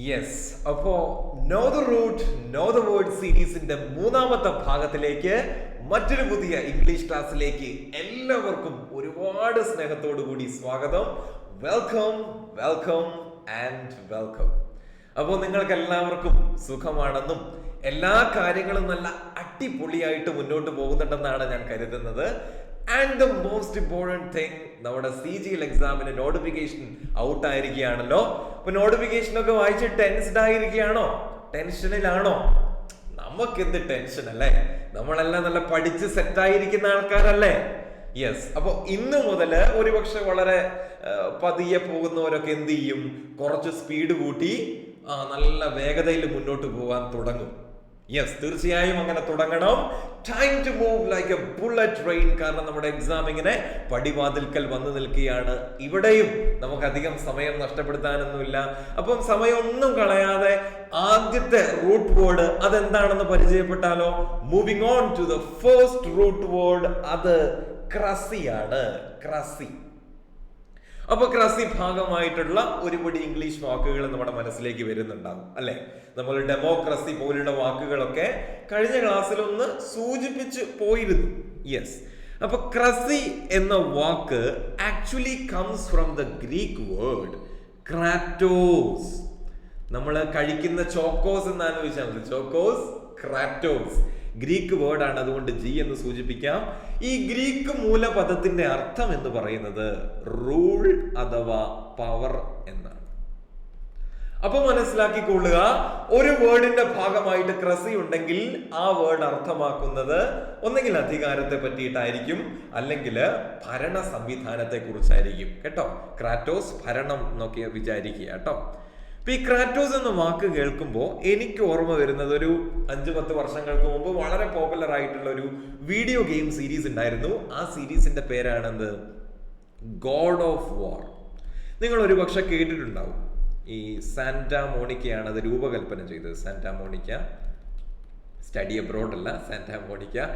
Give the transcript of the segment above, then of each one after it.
Yes, അപ്പോ know the root know the word സീരീസിന്റെ മൂന്നാമത്തെ ഭാഗത്തിലേക്ക് മറ്റൊരു പുതിയ ഇംഗ്ലീഷ് ക്ലാസ്സിലേക്ക് എല്ലാവർക്കും ഒരുപാട് സ്നേഹത്തോടു കൂടി സ്വാഗതം. Welcome welcome and welcome. അപ്പോൾ നിങ്ങൾക്ക് എല്ലാവർക്കും സുഖമാണെന്നും എല്ലാ കാര്യങ്ങളും നല്ല അടിപൊളിയായിട്ട് മുന്നോട്ട് പോകുന്നുണ്ടെന്നാണ് ഞാൻ കരുതുന്നത്. And the most important thing, നമ്മുടെ CGL എക്സാമിന് നോട്ടിഫിക്കേഷൻ ഔട്ട് ആയിരിക്കുകയാണല്ലോ. അപ്പൊ നോട്ടിഫിക്കേഷൻ ഒക്കെ വായിച്ച് ടെൻസ്ഡ് ആയിരിക്കുകയാണോ? ടെൻഷനിലാണോ? നമുക്ക് എന്ത് ടെൻഷൻ അല്ലേ? നമ്മളെല്ലാം നല്ല പഠിച്ച് സെറ്റായിരിക്കുന്ന ആൾക്കാരല്ലേ? യെസ്. അപ്പൊ ഇന്ന് മുതൽ ഒരുപക്ഷെ വളരെ പതിയെ പോകുന്നവരൊക്കെ എന്ത് ചെയ്യും? കുറച്ച് സ്പീഡ് കൂട്ടി നല്ല വേഗതയിൽ മുന്നോട്ട് പോകാൻ തുടങ്ങും. യെസ്, തീർച്ചയായും അങ്ങനെ തുടങ്ങണം. Time to move like a bullet train. കാരണം നമ്മുടെ എക്സാം ഇങ്ങനെ പടിവാതിൽക്കൽ വന്നു നിൽക്കുകയാണ്. ഇവിടെയും നമുക്ക് അധികം സമയം നഷ്ടപ്പെടുത്താനൊന്നുമില്ല. അപ്പം സമയം ഒന്നും കളയാതെ ആദ്യത്തെ റൂട്ട് വേർഡ് അതെന്താണെന്ന് പരിചയപ്പെട്ടാലോ? Moving on to the first root word, അത് ക്രസിയാണ്. ക്രസി. അപ്പൊ ക്രസി ഭാഗമായിട്ടുള്ള ഒരുപടി ഇംഗ്ലീഷ് വാക്കുകൾ നമ്മുടെ മനസ്സിലേക്ക് വരുന്നുണ്ടാകും അല്ലെ? നമ്മൾ ഡെമോക്രസി പോലുള്ള വാക്കുകളൊക്കെ കഴിഞ്ഞ ക്ലാസ്സിൽ ഒന്ന് സൂചിപ്പിച്ച് പോയിരുന്നു. യെസ്. അപ്പൊ ക്രസി എന്ന വാക്ക് actually comes from the Greek word kratos. നമ്മൾ കഴിക്കുന്ന ചോക്കോസ് എന്നാണ് ചോദിച്ചാൽ മതി. ചോക്കോസ്, ക്രാറ്റോസ് ഗ്രീക്ക് വേർഡാണ്, അതുകൊണ്ട് ജി എന്ന് സൂചിപ്പിക്കാം. ഈ ഗ്രീക്ക് മൂലപദത്തിന്റെ അർത്ഥം എന്ന് പറയുന്നത് റൂൾ അഥവാ പവർ എന്നാണ്. അപ്പൊ മനസ്സിലാക്കിക്കൊള്ളുക, ഒരു വേർഡിന്റെ ഭാഗമായിട്ട് ക്രസി ഉണ്ടെങ്കിൽ ആ വേർഡ് അർത്ഥമാക്കുന്നത് ഒന്നെങ്കിൽ അധികാരത്തെ പറ്റിയിട്ടായിരിക്കും, അല്ലെങ്കിൽ ഭരണ സംവിധാനത്തെ കുറിച്ചായിരിക്കും. കേട്ടോ, ക്രാറ്റോസ് ഭരണം എന്നൊക്കെ വിചാരിക്കുക കേട്ടോ. ഈ ക്രാറ്റോസ് എന്ന വാക്ക് കേൾക്കുമ്പോൾ എനിക്ക് ഓർമ്മ വരുന്നത് ഒരു 5-10 വർഷങ്ങൾക്ക് മുമ്പ് വളരെ പോപ്പുലർ ആയിട്ടുള്ള ഒരു വീഡിയോ ഗെയിം സീരീസ് ഉണ്ടായിരുന്നു. ആ സീരീസിന്റെ പേരാണെന്ത്? ഗോഡ് ഓഫ് വാർ. നിങ്ങൾ ഒരു പക്ഷെ കേട്ടിട്ടുണ്ടാവും. ഈ സാന്റാ മോണിക്കയാണ് അത് രൂപകൽപ്പന ചെയ്തത്. സാന്റാ മോണിക്ക സ്റ്റഡി അബ്രോഡ് അല്ല, സാന്റാ മോണിക്ക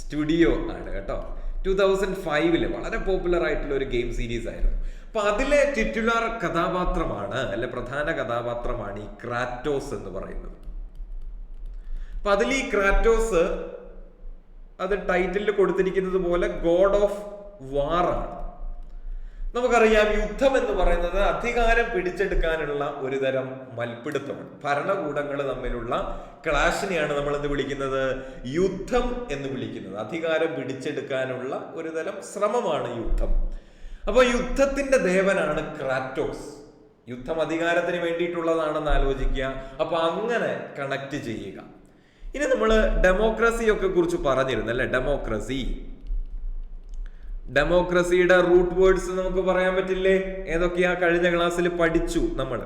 സ്റ്റുഡിയോ ആണ് കേട്ടോ. 2005 വളരെ പോപ്പുലർ ആയിട്ടുള്ള ഒരു ഗെയിം സീരീസ് ആയിരുന്നു. അപ്പൊ അതിലെ ടിറ്റുലർ കഥാപാത്രമാണ്, അല്ലെ പ്രധാന കഥാപാത്രമാണ് ഈ ക്രാറ്റോസ് എന്ന് പറയുന്നത്. അപ്പൊ അതിൽ ഈ ക്രാറ്റോസ് അത് ടൈറ്റിലിൽ കൊടുത്തിരിക്കുന്നത് പോലെ ഗോഡ് ഓഫ് വാർ ആണ്. നമുക്കറിയാം, യുദ്ധം എന്ന് പറയുന്നത് അധികാരം പിടിച്ചെടുക്കാനുള്ള ഒരു തരം മൽപ്പിടുത്തമാണ്. ഭരണകൂടങ്ങൾ തമ്മിലുള്ള ക്ലാഷിനെയാണ് നമ്മൾ എന്ത് വിളിക്കുന്നത്? യുദ്ധം എന്ന് വിളിക്കുന്നത്. അധികാരം പിടിച്ചെടുക്കാനുള്ള ഒരു തരം ശ്രമമാണ് യുദ്ധം. അപ്പൊ യുദ്ധത്തിന്റെ ദേവനാണ് ക്രാറ്റോസ്. യുദ്ധം അധികാരത്തിന് വേണ്ടിയിട്ടുള്ളതാണെന്ന് ആലോചിക്കുക. അപ്പൊ അങ്ങനെ കണക്ട് ചെയ്യുക. ഇനി നമ്മൾ ഡെമോക്രസിയൊക്കെ കുറിച്ച് പറഞ്ഞിരുന്നു അല്ലെ? ഡെമോക്രസിയുടെ റൂട്ട് വേർഡ്സ് നമുക്ക് പറയാൻ പറ്റില്ലേ? ഏതൊക്കെയാ? കഴിഞ്ഞ ക്ലാസ്സിൽ പഠിച്ചു നമ്മൾ.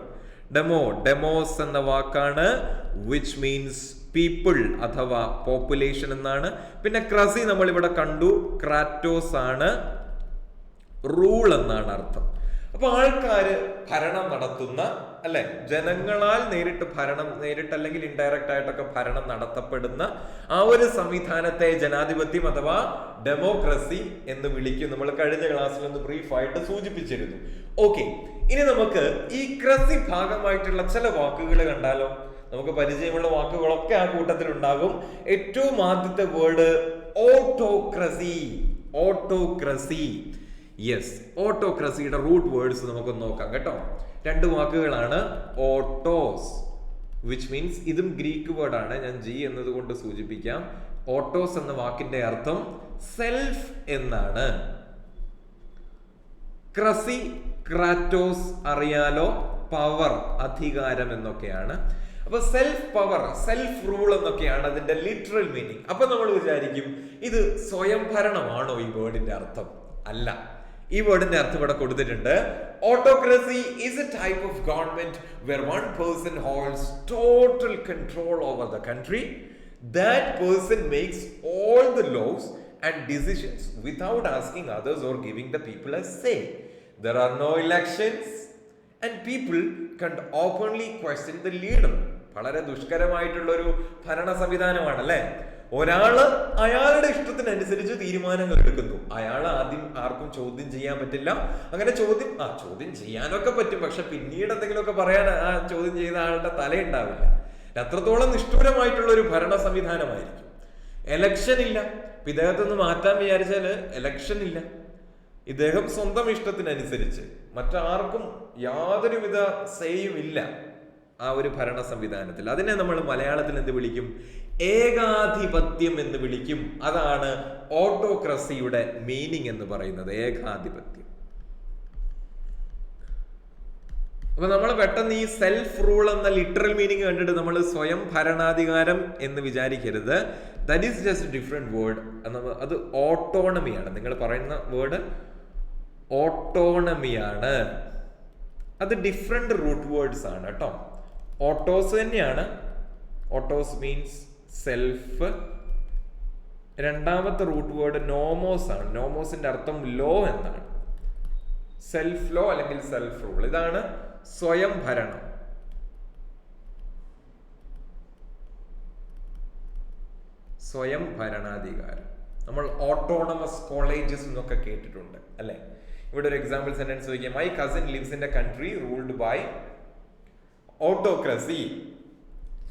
ഡെമോസ് എന്ന വാക്കാണ്, വിച്ച് മീൻസ് പീപ്പിൾ അഥവാ പോപ്പുലേഷൻ എന്നാണ്. പിന്നെ ക്രസി നമ്മൾ ഇവിടെ കണ്ടു, ക്രാറ്റോസ് ആണ്, റൂൾ എന്നാണ് അർത്ഥം. അപ്പൊ ആൾക്കാര് ഭരണം നടത്തുന്ന അല്ലെ, ജനങ്ങളാൽ നേരിട്ട് അല്ലെങ്കിൽ ഇൻഡയറക്റ്റ് ആയിട്ടൊക്കെ ഭരണം നടത്തപ്പെടുന്ന ആ ഒരു സംവിധാനത്തെ ജനാധിപത്യം അഥവാ ഡെമോക്രസി എന്ന് വിളിക്കും. നമ്മൾ കഴിഞ്ഞ ക്ലാസ്സിൽ ഒന്ന് ബ്രീഫായിട്ട് സൂചിപ്പിച്ചിരുന്നു. ഓക്കെ, ഇനി നമുക്ക് ഈ ക്രസി ഭാഗമായിട്ടുള്ള ചില വാക്കുകൾ കണ്ടാലോ? നമുക്ക് പരിചയമുള്ള വാക്കുകളൊക്കെ ആ കൂട്ടത്തിൽ ഉണ്ടാകും. ഏറ്റവും ആദ്യത്തെ വേർഡ് ഓട്ടോക്രസി. ഓട്ടോക്രസി. യെസ്, ഓട്ടോക്രസിയുടെ റൂട്ട് വേർഡ്സ് നമുക്കൊന്ന് നോക്കാം കേട്ടോ. 2 വാക്കുകളാണ്. ഓട്ടോസ്, വിച്ച് മീൻസ്, ഇതും ഗ്രീക്ക് വേർഡാണ്, ഞാൻ ജി എന്നതുകൊണ്ട് സൂചിപ്പിക്കാം. ഓട്ടോസ് എന്ന വാക്കിന്റെ അർത്ഥം സെൽഫ് എന്നാണ്. ക്രസി, ക്രാറ്റോസ് അറിയാലോ, പവർ അധികാരം എന്നൊക്കെയാണ്. അപ്പൊ സെൽഫ് പവർ, സെൽഫ് റൂൾ എന്നൊക്കെയാണ് അതിന്റെ ലിറ്ററൽ മീനിങ്. അപ്പൊ നമ്മൾ വിചാരിക്കും ഇത് സ്വയംഭരണമാണോ ഈ വേർഡിന്റെ അർത്ഥം? അല്ല. ഈ വേർഡിന്റെ അർത്ഥം ഇവിടെ കൊടുത്തിട്ടുണ്ട്. Autocracy is A type of government where one person holds total control over the country. That person makes all the laws and decisions without asking others or giving the people a say. There are no elections and people can openly question the leader. വളരെ ദുഷ്കരമായിട്ടുള്ള ഒരു ഭരണ സംവിധാനമാണ് അല്ലെ? ഒരാള് അയാളുടെ ഇഷ്ടത്തിനനുസരിച്ച് തീരുമാനങ്ങൾ എടുക്കുന്നു. അയാൾ ആദ്യം ആർക്കും ചോദ്യം ചെയ്യാൻ പറ്റില്ല. അങ്ങനെ ചോദ്യം ചെയ്യാനൊക്കെ പറ്റും, പക്ഷെ പിന്നീട് എന്തെങ്കിലുമൊക്കെ പറയാൻ ആ ചോദ്യം ചെയ്ത ആളുടെ തലയുണ്ടാവില്ല. അത്രത്തോളം നിഷ്ഠൂരമായിട്ടുള്ള ഒരു ഭരണ സംവിധാനമായിരിക്കും. എലക്ഷൻ ഇല്ല. ഇദ്ദേഹത്തൊന്ന് മാറ്റാൻ വിചാരിച്ചാല് എലക്ഷൻ ഇല്ല. ഇദ്ദേഹം സ്വന്തം ഇഷ്ടത്തിനനുസരിച്ച്, മറ്റാർക്കും യാതൊരുവിധ സേയും ഇല്ല ആ ഒരു ഭരണ സംവിധാനത്തിൽ. അതിനെ നമ്മൾ മലയാളത്തിൽ എന്ത് വിളിക്കും? ഏകാധിപത്യം എന്ന് വിളിക്കും. അതാണ് ഓട്ടോക്രസിയുടെ മീനിങ് എന്ന് പറയുന്നത്, ഏകാധിപത്യം. അപ്പൊ നമ്മൾ പെട്ടെന്ന് ഈ സെൽഫ് റൂൾ എന്ന ലിറ്ററൽ മീനിങ് കണ്ടിട്ട് നമ്മൾ സ്വയം ഭരണാധികാരം എന്ന് വിചാരിക്കരുത്. That is just different word. അത് ഓട്ടോണമിയാണ്. നിങ്ങൾ പറയുന്ന വേർഡ് ഓട്ടോണമിയാണ്. അത് ഡിഫറെന്റ് റൂട്ട് വേർഡ്സ് ആണ് കേട്ടോ. ഓട്ടോസ് തന്നെയാണ്. Autos means self. രണ്ടാമത്തെ റൂട്ട് വേർഡ് നോമോസ് ആണ്. നോമോസിന്റെ അർത്ഥം ലോ എന്നാണ്. സെൽഫ് ലോ അല്ലെങ്കിൽ സെൽഫ് റൂൾ. ഇതാണ് സ്വയം ഭരണം. സ്വയം ഭരണാധികാരം. നമ്മൾ ഓട്ടോണമസ് കോളേജസ് എന്നൊക്കെ കേട്ടിട്ടുണ്ട് അല്ലെ? ഇവിടെ ഒരു എക്സാമ്പിൾ സെന്റൻസ് ചോദിക്കാം. My cousin lives in a country ruled by autocracy.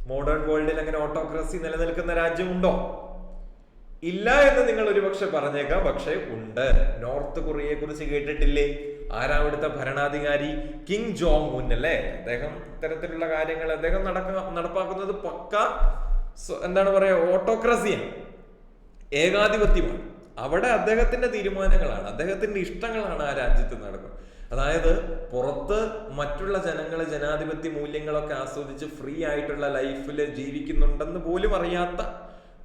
Modern വേൾഡിൽ അങ്ങനെ ഓട്ടോക്രസി നിലനിൽക്കുന്ന രാജ്യമുണ്ടോ? ഇല്ല എന്ന് നിങ്ങൾ ഒരുപക്ഷെ പറഞ്ഞേക്കാം, പക്ഷെ ഉണ്ട്. നോർത്ത് കൊറിയയെ കുറിച്ച് കേട്ടിട്ടില്ലേ? ആരാ അവിടുത്തെ ഭരണാധികാരി? കിം ജോങ് ഉൻ അല്ലേ? അദ്ദേഹം ഇത്തരത്തിലുള്ള കാര്യങ്ങൾ അദ്ദേഹം നടപ്പാക്കുന്നത് പക്ക എന്താണ് പറയാ, ഓട്ടോക്രസിയാണ്, ഏകാധിപത്യമാണ്. അവിടെ അദ്ദേഹത്തിന്റെ തീരുമാനങ്ങളാണ്, അദ്ദേഹത്തിന്റെ ഇഷ്ടങ്ങളാണ് ആ രാജ്യത്ത് നടക്കുന്നത്. അതായത് പുറത്ത് മറ്റുള്ള ജനങ്ങളെ ജനാധിപത്യ മൂല്യങ്ങളൊക്കെ ആസ്വദിച്ച് ഫ്രീ ആയിട്ടുള്ള ലൈഫിൽ ജീവിക്കുന്നുണ്ടെന്ന് പോലും അറിയാത്ത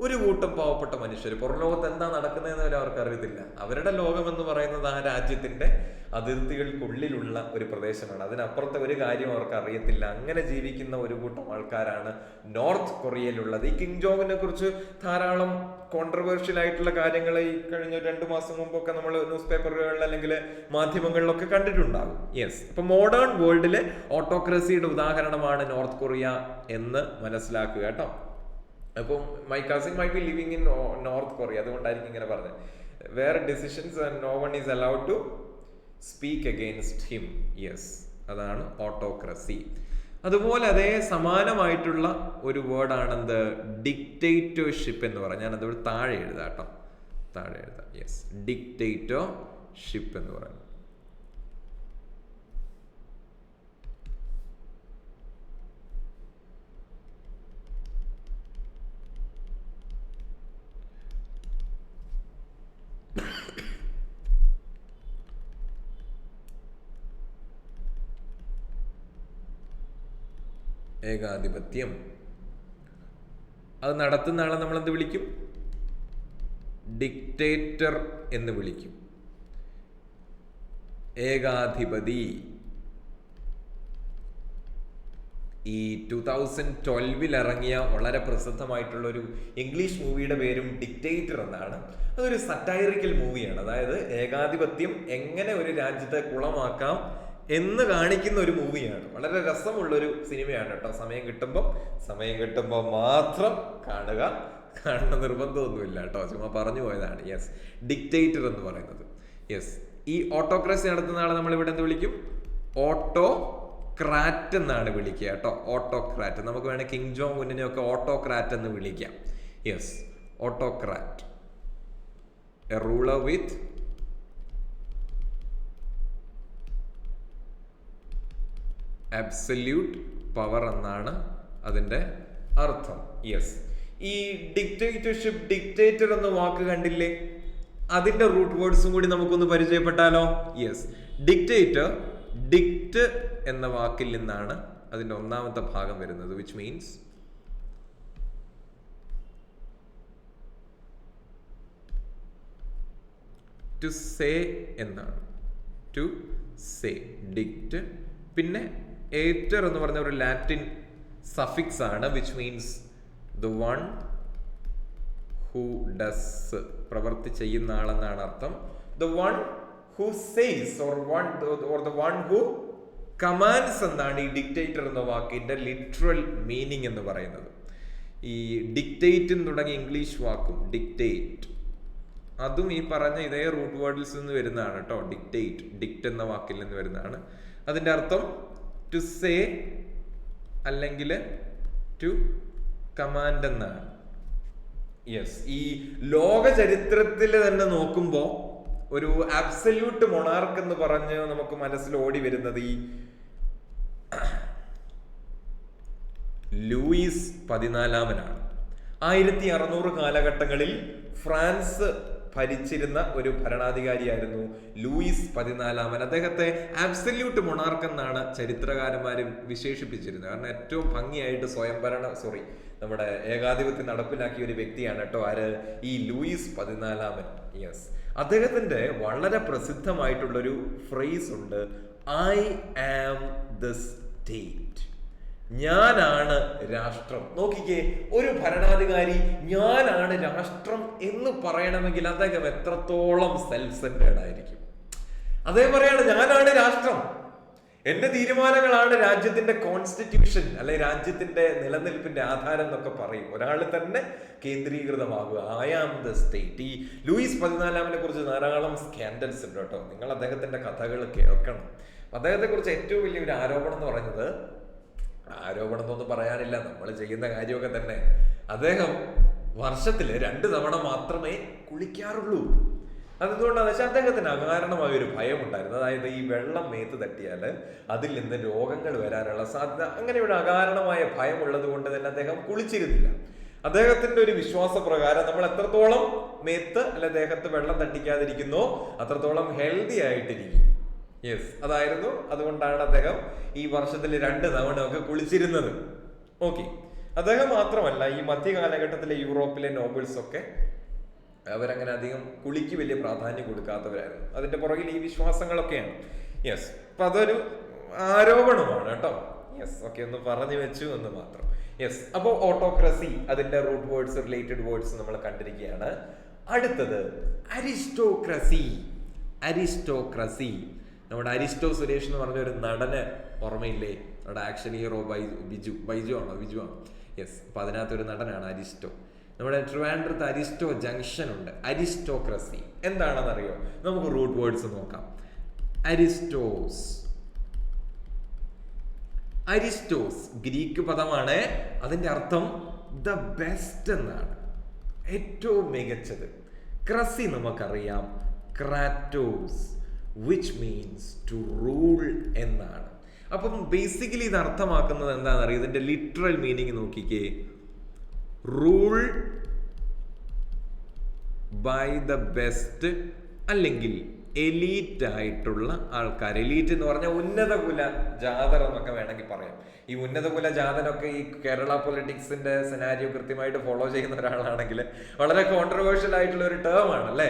ഒരു കൂട്ടം പാവപ്പെട്ട മനുഷ്യർ. പുറം ലോകത്ത് എന്താ നടക്കുന്നതെന്ന് വരെ അവർക്ക് അറിയത്തില്ല. അവരുടെ ലോകം എന്ന് പറയുന്നത് ആ രാജ്യത്തിന്റെ അതിർത്തികൾക്കുള്ളിലുള്ള ഒരു പ്രദേശമാണ്. അതിനപ്പുറത്തെ ഒരു കാര്യം അവർക്ക് അറിയത്തില്ല. അങ്ങനെ ജീവിക്കുന്ന ഒരു കൂട്ടം ആൾക്കാരാണ് നോർത്ത് കൊറിയയിലുള്ളത്. ഈ കിം ജോങ്ങിനെ കുറിച്ച് ധാരാളം കോൺട്രവേഴ്ഷ്യൽ ആയിട്ടുള്ള കാര്യങ്ങൾ ഈ കഴിഞ്ഞ 2 മാസം മുമ്പൊക്കെ നമ്മൾ ന്യൂസ് പേപ്പറുകളിൽ അല്ലെങ്കിൽ മാധ്യമങ്ങളിലൊക്കെ കണ്ടിട്ടുണ്ടാകും. യെസ്. അപ്പൊ മോഡേൺ വേൾഡിലെ ഓട്ടോക്രസിയുടെ ഉദാഹരണമാണ് നോർത്ത് കൊറിയ എന്ന് മനസ്സിലാക്കുക കേട്ടോ. അപ്പം my cousin may be living in North Korea, അതുകൊണ്ടായിരിക്കും ഇങ്ങനെ പറഞ്ഞത്. വേറെ decisions and no one is allowed to speak against him. Yes, അതാണ് ഓട്ടോക്രസി. അതുപോലെ അതേ സമാനമായിട്ടുള്ള ഒരു വേർഡാണ് എന്ത്? ഡിക്റ്റേറ്റർഷിപ്പ് എന്ന് പറയാം. ഞാൻ അതോട് താഴെ എഴുതാം കേട്ടോ, താഴെ എഴുതാം. യെസ്, ഡിക്റ്റേറ്റർഷിപ്പ് എന്ന് പറയുന്നത്. ഏകാധിപത്യം. അത് നടത്തുന്ന ആളെ നമ്മൾ എന്ത് വിളിക്കും? ഡിക്റ്റേറ്റർ എന്ന് വിളിക്കും. ഏകാധിപതി. ഈ 2012 ഇറങ്ങിയ വളരെ പ്രസിദ്ധമായിട്ടുള്ള ഒരു ഇംഗ്ലീഷ് മൂവിയുടെ പേരും ഡിക്റ്റേറ്റർ എന്നാണ്. അതൊരു സറ്റൈറിക്കൽ മൂവിയാണ്. അതായത് ഏകാധിപത്യം എങ്ങനെ ഒരു രാജ്യത്തെ കുളമാക്കാം എന്ന് കാണിക്കുന്ന ഒരു മൂവിയാണ്. വളരെ രസമുള്ളൊരു സിനിമയാണ് കേട്ടോ. സമയം കിട്ടുമ്പോൾ മാത്രം കാണുക. കാണുന്ന നിർബന്ധമൊന്നുമില്ല കേട്ടോ, ചുമ്മാ പറഞ്ഞു പോയതാണ്. യെസ്, ഡിക്റ്റേറ്റർ എന്ന് പറയുന്നത്. യെസ്, ഈ ഓട്ടോക്രസി നടത്തുന്ന ആളെ നമ്മൾ ഇവിടെ എന്ത് വിളിക്കും? ഓട്ടോക്രാറ്റ് എന്നാണ് വിളിക്കുക കേട്ടോ. ഓട്ടോക്രാറ്റ്. നമുക്ക് വേണേൽ കിം ജോങ് ഉന്നിനെ ഒക്കെ ഓട്ടോക്രാറ്റ് എന്ന് വിളിക്കാം. Yes, autocrat. A ruler with absolute power എന്നാണ് അതിന്റെ അർത്ഥം. യെസ്, ഈ ഡിക്റ്റേറ്റർഷിപ്പ്, ഡിക്റ്റേറ്റർ എന്ന വാക്ക് കണ്ടില്ലേ? അതിന്റെ റൂട്ട് വേർഡ്സും കൂടി നമുക്കൊന്ന് പരിചയപ്പെട്ടാലോ? യെസ്, ഡിക്റ്റേറ്റർ, ഡിക്റ്റ് എന്ന വാക്കിൽ നിന്നാണ് അതിന്റെ ഒന്നാമത്തെ ഭാഗം വരുന്നത്, വിച്ച് മീൻസ് ടു സേ എന്നാണ്. To say, dict. പിന്നെ ഏറ്റർ എന്ന് പറഞ്ഞ ഒരു ലാറ്റിൻ സഫിക്സ് ആണ്, which means the one who does, പ്രവൃത്തി ചെയ്യുന്ന ആളെന്നാണ് അർത്ഥം. The one who says or the one who commands എന്നാണ് ഈ ഡിക്റ്റേറ്റർ എന്ന വാക്കിന്റെ ലിറ്ററൽ മീനിങ് എന്ന് പറയുന്നത്. ഈ ഡിക്റ്റേറ്റ് തുടങ്ങിയ ഇംഗ്ലീഷ് വാക്കും ഡിക്റ്റേറ്റ്, അതും ഈ പറഞ്ഞ ഇതേ റൂട്ട് വേർഡിൽസ് നിന്ന് വരുന്നതാണ് കേട്ടോ. ഡിക്റ്റേറ്റ്, ഡിക്റ്റ് എന്ന വാക്കിൽ നിന്ന് വരുന്നതാണ്. അതിൻ്റെ അർത്ഥം ടു സേ അല്ലെങ്കിൽ ടു കമാൻഡ് എന്നാണ്. യെസ്, ഈ ലോക ചരിത്രത്തിൽ തന്നെ നോക്കുമ്പോൾ ഒരു അബ്സല്യൂട്ട് മൊണാർക്ക് എന്ന് പറഞ്ഞ് നമുക്ക് മനസ്സിൽ ഓടി വരുന്നത് ഈ ലൂയിസ് 14-നാമനാണ്. 1600 കാലഘട്ടങ്ങളിൽ ഫ്രാൻസ് ഭരിച്ചിരുന്ന ഒരു ഭരണാധികാരിയായിരുന്നു ലൂയിസ് 14-നാമൻ. അദ്ദേഹത്തെ ആബ്സല്യൂട്ട് മൊണാർക്ക് എന്നാണ് ചരിത്രകാരന്മാർ വിശേഷിപ്പിച്ചിരുന്നത്. കാരണം ഏറ്റവും ഭംഗിയായിട്ട് നമ്മുടെ ഏകാധിപത്യം നടപ്പിലാക്കിയ ഒരു വ്യക്തിയാണ് കേട്ടോ ആര്, ഈ ലൂയിസ് 14-നാമൻ. യെസ്, അദ്ദേഹത്തിന്റെ വളരെ പ്രസിദ്ധമായിട്ടുള്ളൊരു ഫ്രേസ് ഉണ്ട്, ഐ ആം ദ സ്റ്റേറ്റ്. ഞാനാണ് രാഷ്ട്രം. നോക്കിക്കേ, ഒരു ഭരണാധികാരി ഞാനാണ് രാഷ്ട്രം എന്ന് പറയണമെങ്കിൽ അദ്ദേഹം എത്രത്തോളം സെൽഫ് സെന്റേർഡ് ആയിരിക്കും. അദ്ദേഹം പറയാണ് ഞാനാണ് രാഷ്ട്രം, എന്റെ തീരുമാനങ്ങളാണ് രാജ്യത്തിന്റെ കോൺസ്റ്റിറ്റ്യൂഷൻ അല്ലെ രാജ്യത്തിന്റെ നിലനിൽപ്പിന്റെ ആധാരം എന്നൊക്കെ പറയും. ഒരാൾ തന്നെ കേന്ദ്രീകൃതമാകുക, ഐ ആം ദ സ്റ്റേറ്റ്. ഈ ലൂയിസ് 14-നാമനെ കുറിച്ച് ധാരാളം സ്കാൻഡൽസ് ഉണ്ട് കേട്ടോ. നിങ്ങൾ അദ്ദേഹത്തിന്റെ കഥകൾ കേൾക്കണം. അദ്ദേഹത്തെ കുറിച്ച് ഏറ്റവും വലിയൊരു ആരോപണം എന്ന് പറയുന്നത്, ആരോപണം എന്നൊന്നും പറയാനില്ല, നമ്മൾ ചെയ്യുന്ന കാര്യമൊക്കെ തന്നെ, അദ്ദേഹം വർഷത്തില് 2 തവണ മാത്രമേ കുളിക്കാറുള്ളൂ. അതുകൊണ്ടാണെന്ന് വെച്ചാൽ അദ്ദേഹത്തിന് അകാരണമായ ഒരു ഭയം ഉണ്ടായിരുന്നു. അതായത് ഈ വെള്ളം മേത്ത് തട്ടിയാൽ അതിൽ നിന്ന് രോഗങ്ങൾ വരാനുള്ള സാധ്യത, അങ്ങനെ ഒരു അകാരണമായ ഭയം ഉള്ളത് കൊണ്ട് തന്നെ അദ്ദേഹം കുളിച്ചിരുന്നില്ല. അദ്ദേഹത്തിന്റെ ഒരു വിശ്വാസപ്രകാരം നമ്മൾ എത്രത്തോളം മേത്ത് അല്ലെ ദേഹത്ത് വെള്ളം തട്ടിക്കാതിരിക്കുന്നോ അത്രത്തോളം ഹെൽത്തി ആയിട്ടിരിക്കും. യെസ്, അതായിരുന്നു. അതുകൊണ്ടാണ് അദ്ദേഹം ഈ വർഷത്തിൽ 2 തവണ ഒക്കെ കുളിച്ചിരുന്നത്. ഓക്കെ, അദ്ദേഹം മാത്രമല്ല, ഈ മധ്യകാലഘട്ടത്തിലെ യൂറോപ്പിലെ നോബിൾസ് ഒക്കെ അവരങ്ങനെ അധികം കുളിക്ക് വലിയ പ്രാധാന്യം കൊടുക്കാത്തവരായിരുന്നു. അതിന്റെ പുറകിൽ ഈ വിശ്വാസങ്ങളൊക്കെയാണ്. യെസ്, അപ്പൊ അതൊരു ആരോപണമാണ് കേട്ടോ. യെസ്, ഓക്കെ, ഒന്ന് പറഞ്ഞു വെച്ചു എന്ന് മാത്രം. യെസ്, അപ്പോൾ ഓട്ടോക്രസി, അതിന്റെ റൂട്ട് വേർഡ്സ്, റിലേറ്റഡ് വേർഡ്സ് നമ്മൾ കണ്ടിരിക്കുകയാണ്. അടുത്തത് അരിസ്റ്റോക്രസി. അരിസ്റ്റോക്രസി, നമ്മുടെ അരിസ്റ്റോ സുരേഷ് എന്ന് പറഞ്ഞ ഒരു നടന് ഓർമ്മയില്ലേ? നമ്മുടെ ആക്ഷൻ ഹീറോ ബൈജു ആണോ? യെസ്, അപ്പൊ അതിനകത്തൊരു നടനാണ് അരിസ്റ്റോ. നമ്മുടെ ട്രിവാൻഡ്രത്ത് അരിസ്റ്റോ ജംഗ്ഷൻ ഉണ്ട്. അരിസ്റ്റോക്രസി എന്താണെന്നറിയോ? നമുക്ക് റൂട്ട് വേർഡ്സ് നോക്കാം. അരിസ്റ്റോസ് ഗ്രീക്ക് പദമാണ്. അതിന്റെ അർത്ഥം ദ ബെസ്റ്റ് എന്നാണ്, ഏറ്റവും മികച്ചത്. ക്രസി നമുക്കറിയാം, kratos, which means to rule എന്നാണ്. അപ്പം ബേസിക്കലി ഇത് അർത്ഥമാക്കുന്നത് എന്താണെന്നറിയാം? ഇതിന്റെ ലിറ്ററൽ മീനിങ് നോക്കിക്കേ, റൂൾ ബൈ ദ ബെസ്റ്റ്, അല്ലെങ്കിൽ എലീറ്റ് ആയിട്ടുള്ള ആൾക്കാർ. എലീറ്റ് എന്ന് പറഞ്ഞാൽ ഉന്നത കുല ജാതർ എന്നൊക്കെ വേണമെങ്കിൽ പറയാം. ഈ ഉന്നത കുല ജാതനൊക്കെ ഈ കേരള പൊളിറ്റിക്സിന്റെ സെനാരിയോ കൃത്യമായിട്ട് ഫോളോ ചെയ്യുന്ന ഒരാളാണെങ്കിൽ വളരെ കോൺട്രവേഴ്ഷ്യൽ ആയിട്ടുള്ള ഒരു ടേം ആണ് അല്ലേ?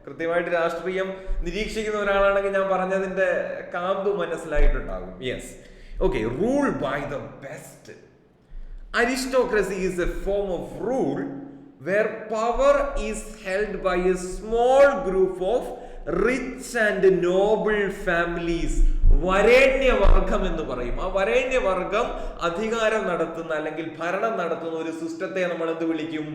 കൃത്യമായിട്ട് രാഷ്ട്രീയം നിരീക്ഷിക്കുന്ന ഒരാളാണെങ്കിൽ ഞാൻ പറഞ്ഞതിന്റെ കാമ്പ് മനസ്സിലായിട്ടുണ്ടാകും. Yes, okay, rule by the best. Aristocracy is a form of rule where power is held by a small group of rich and noble families. വരേണ്യവർഗം എന്ന് പറയും. ആ വരേണ്യവർഗം അധികാരം നടത്തുന്ന അല്ലെങ്കിൽ ഭരണം നടത്തുന്ന ഒരു സിസ്റ്റത്തെ നമ്മൾ എന്ത് വിളിക്കും?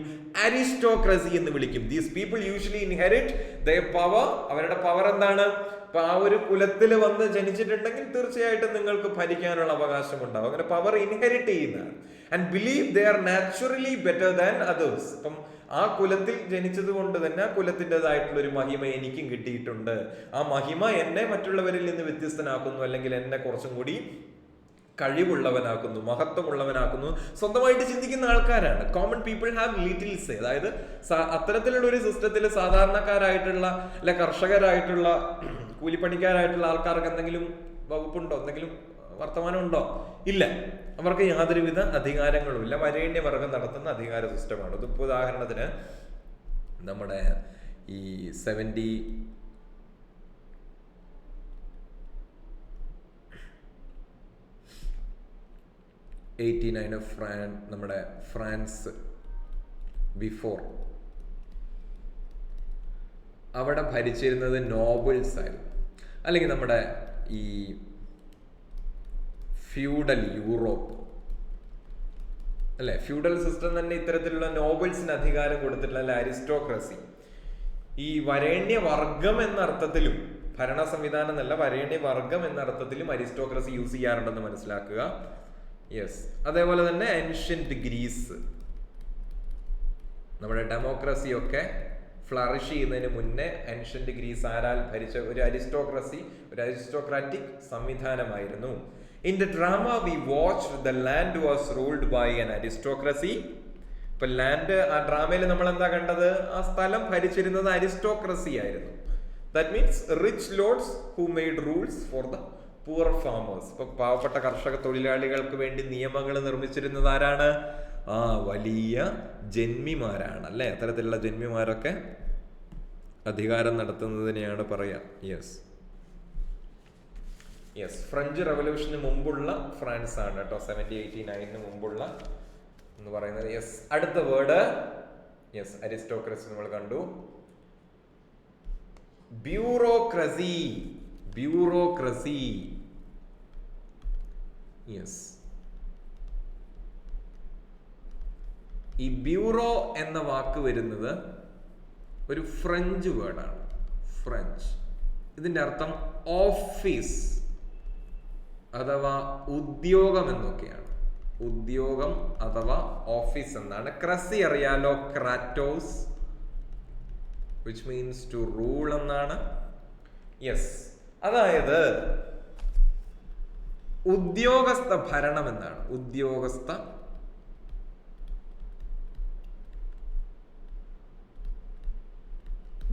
അരിസ്റ്റോക്രസി എന്ന് വിളിക്കും. These people usually inherit their power. അവരുടെ പവർ എന്താണ്? ഇപ്പൊ ആ ഒരു കുലത്തിൽ വന്ന് ജനിച്ചിട്ടുണ്ടെങ്കിൽ തീർച്ചയായിട്ടും നിങ്ങൾക്ക് ഭരിക്കാനുള്ള അവകാശം ഉണ്ടാവും. അങ്ങനെ പവർ ഇൻഹെറിറ്റ് ചെയ്യുന്നതാണ്. And believe they are naturally better than others. അപ്പം ആ കുലത്തിൽ ജനിച്ചത് കൊണ്ട് തന്നെ ആ കുലത്തിൻ്റെതായിട്ടുള്ള ഒരു മഹിമ എനിക്കും കിട്ടിയിട്ടുണ്ട്. ആ മഹിമ എന്നെ മറ്റുള്ളവരിൽ നിന്ന് വ്യത്യസ്തനാക്കുന്നു, അല്ലെങ്കിൽ എന്നെ കുറച്ചും കൂടി കഴിവുള്ളവനാക്കുന്നു, മഹത്വമുള്ളവനാക്കുന്നു. സ്വന്തമായിട്ട് ചിന്തിക്കുന്ന ആൾക്കാരാണ്. Common people have little say. അതായത് അത്തരത്തിലുള്ള ഒരു സിസ്റ്റത്തിൽ സാധാരണക്കാരായിട്ടുള്ള അല്ലെ കർഷകരായിട്ടുള്ള കൂലിപ്പണിക്കാരായിട്ടുള്ള ആൾക്കാർക്ക് എന്തെങ്കിലും വകുപ്പുണ്ടോ? എന്തെങ്കിലും വർത്തമാനം ഉണ്ടോ? ഇല്ല. അവർക്ക് യാതൊരുവിധ അധികാരങ്ങളും ഇല്ല. വരേണ്യവർഗം നടത്തുന്ന അധികാര സിസ്റ്റമാണ്. ഇതിപ്പോൾ ഉദാഹരണത്തിന് നമ്മുടെ ഈ 89 നമ്മുടെ ഫ്രാൻസ് ബിഫോർ അവിടെ ഭരിച്ചിരുന്നത് നോബിൾസ് ആയിരുന്നു. അല്ലെങ്കിൽ നമ്മുടെ ഈ ഫ്യൂഡൽ യൂറോപ്പ് അല്ലെ? ഫ്യൂഡൽ സിസ്റ്റം തന്നെ ഇത്തരത്തിലുള്ള നോബിൾസിന് അധികാരം കൊടുത്തിട്ടുള്ള, അല്ലെ, അരിസ്റ്റോക്രസി. ഈ വരേണ്യ വർഗം എന്ന അർത്ഥത്തിലും, ഭരണ സംവിധാനം എന്നല്ല, വരേണ്യ വർഗം എന്ന അർത്ഥത്തിലും അരിസ്റ്റോക്രസി യൂസ് ചെയ്യാറുണ്ടെന്ന് മനസ്സിലാക്കുക. യെസ്. അതേപോലെ തന്നെ ഏൻഷ്യന്റ് ഗ്രീസ്, നമ്മുടെ ഡെമോക്രസി ഒക്കെ ഫ്ലറിഷ് ചെയ്യുന്നതിന് മുന്നേ ഏൻഷ്യന്റ് ഗ്രീസ് ആരാൽ ഭരിച്ച ഒരു അരിസ്റ്റോക്രാറ്റിക് സംവിധാനമായിരുന്നു. In the drama we watched the land was ruled by an aristocracy. ഇപ്പൊ ലാൻഡ്, ആ ഡ്രാമയിൽ നമ്മൾ എന്താ കണ്ടത്? ആ സ്ഥലം ഭരിച്ചിരുന്നത് അരിസ്റ്റോക്രസി ആയിരുന്നു. That means rich Lord's who made rules for the poor farmers. ഇപ്പൊ പാവപ്പെട്ട കർഷക തൊഴിലാളികൾക്ക് വേണ്ടി നിയമങ്ങൾ നിർമ്മിച്ചിരുന്നത് ആരാണ്? ആ വലിയ ജന്മിമാരാണ്, അല്ലെ? അത്തരത്തിലുള്ള ജന്മിമാരൊക്കെ അധികാരം നടത്തുന്നതിനെയാണ് പറയാ. യെസ്. ഫ്രഞ്ച് റവല്യൂഷന് മുമ്പുള്ള ഫ്രാൻസ് ആണ് കേട്ടോ, 1789 മുമ്പുള്ള എന്ന് പറയുന്നത്. യെസ്. അടുത്ത വേർഡ്, യെസ്, അരിസ്റ്റോക്രസി നമ്മൾ കണ്ടു. ബ്യൂറോക്രസി. ബ്യൂറോക്രസി. യെസ്. ഈ ബ്യൂറോ എന്ന വാക്ക് വരുന്നത് ഒരു ഫ്രഞ്ച് വേർഡാണ്. ഫ്രഞ്ച്. ഇതിന്റെ അർത്ഥം ഓഫീസ് അഥവാ ഉദ്യോഗം എന്നൊക്കെയാണ്. ഉദ്യോഗം അഥവാ ഓഫീസ് എന്നാണ്. ക്രസി അറിയാലോ, Kratos, which means to rule എന്നാണ്. യെസ്. അതായത് ഉദ്യോഗസ്ഥ ഭരണം എന്നാണ്. ഉദ്യോഗസ്ഥ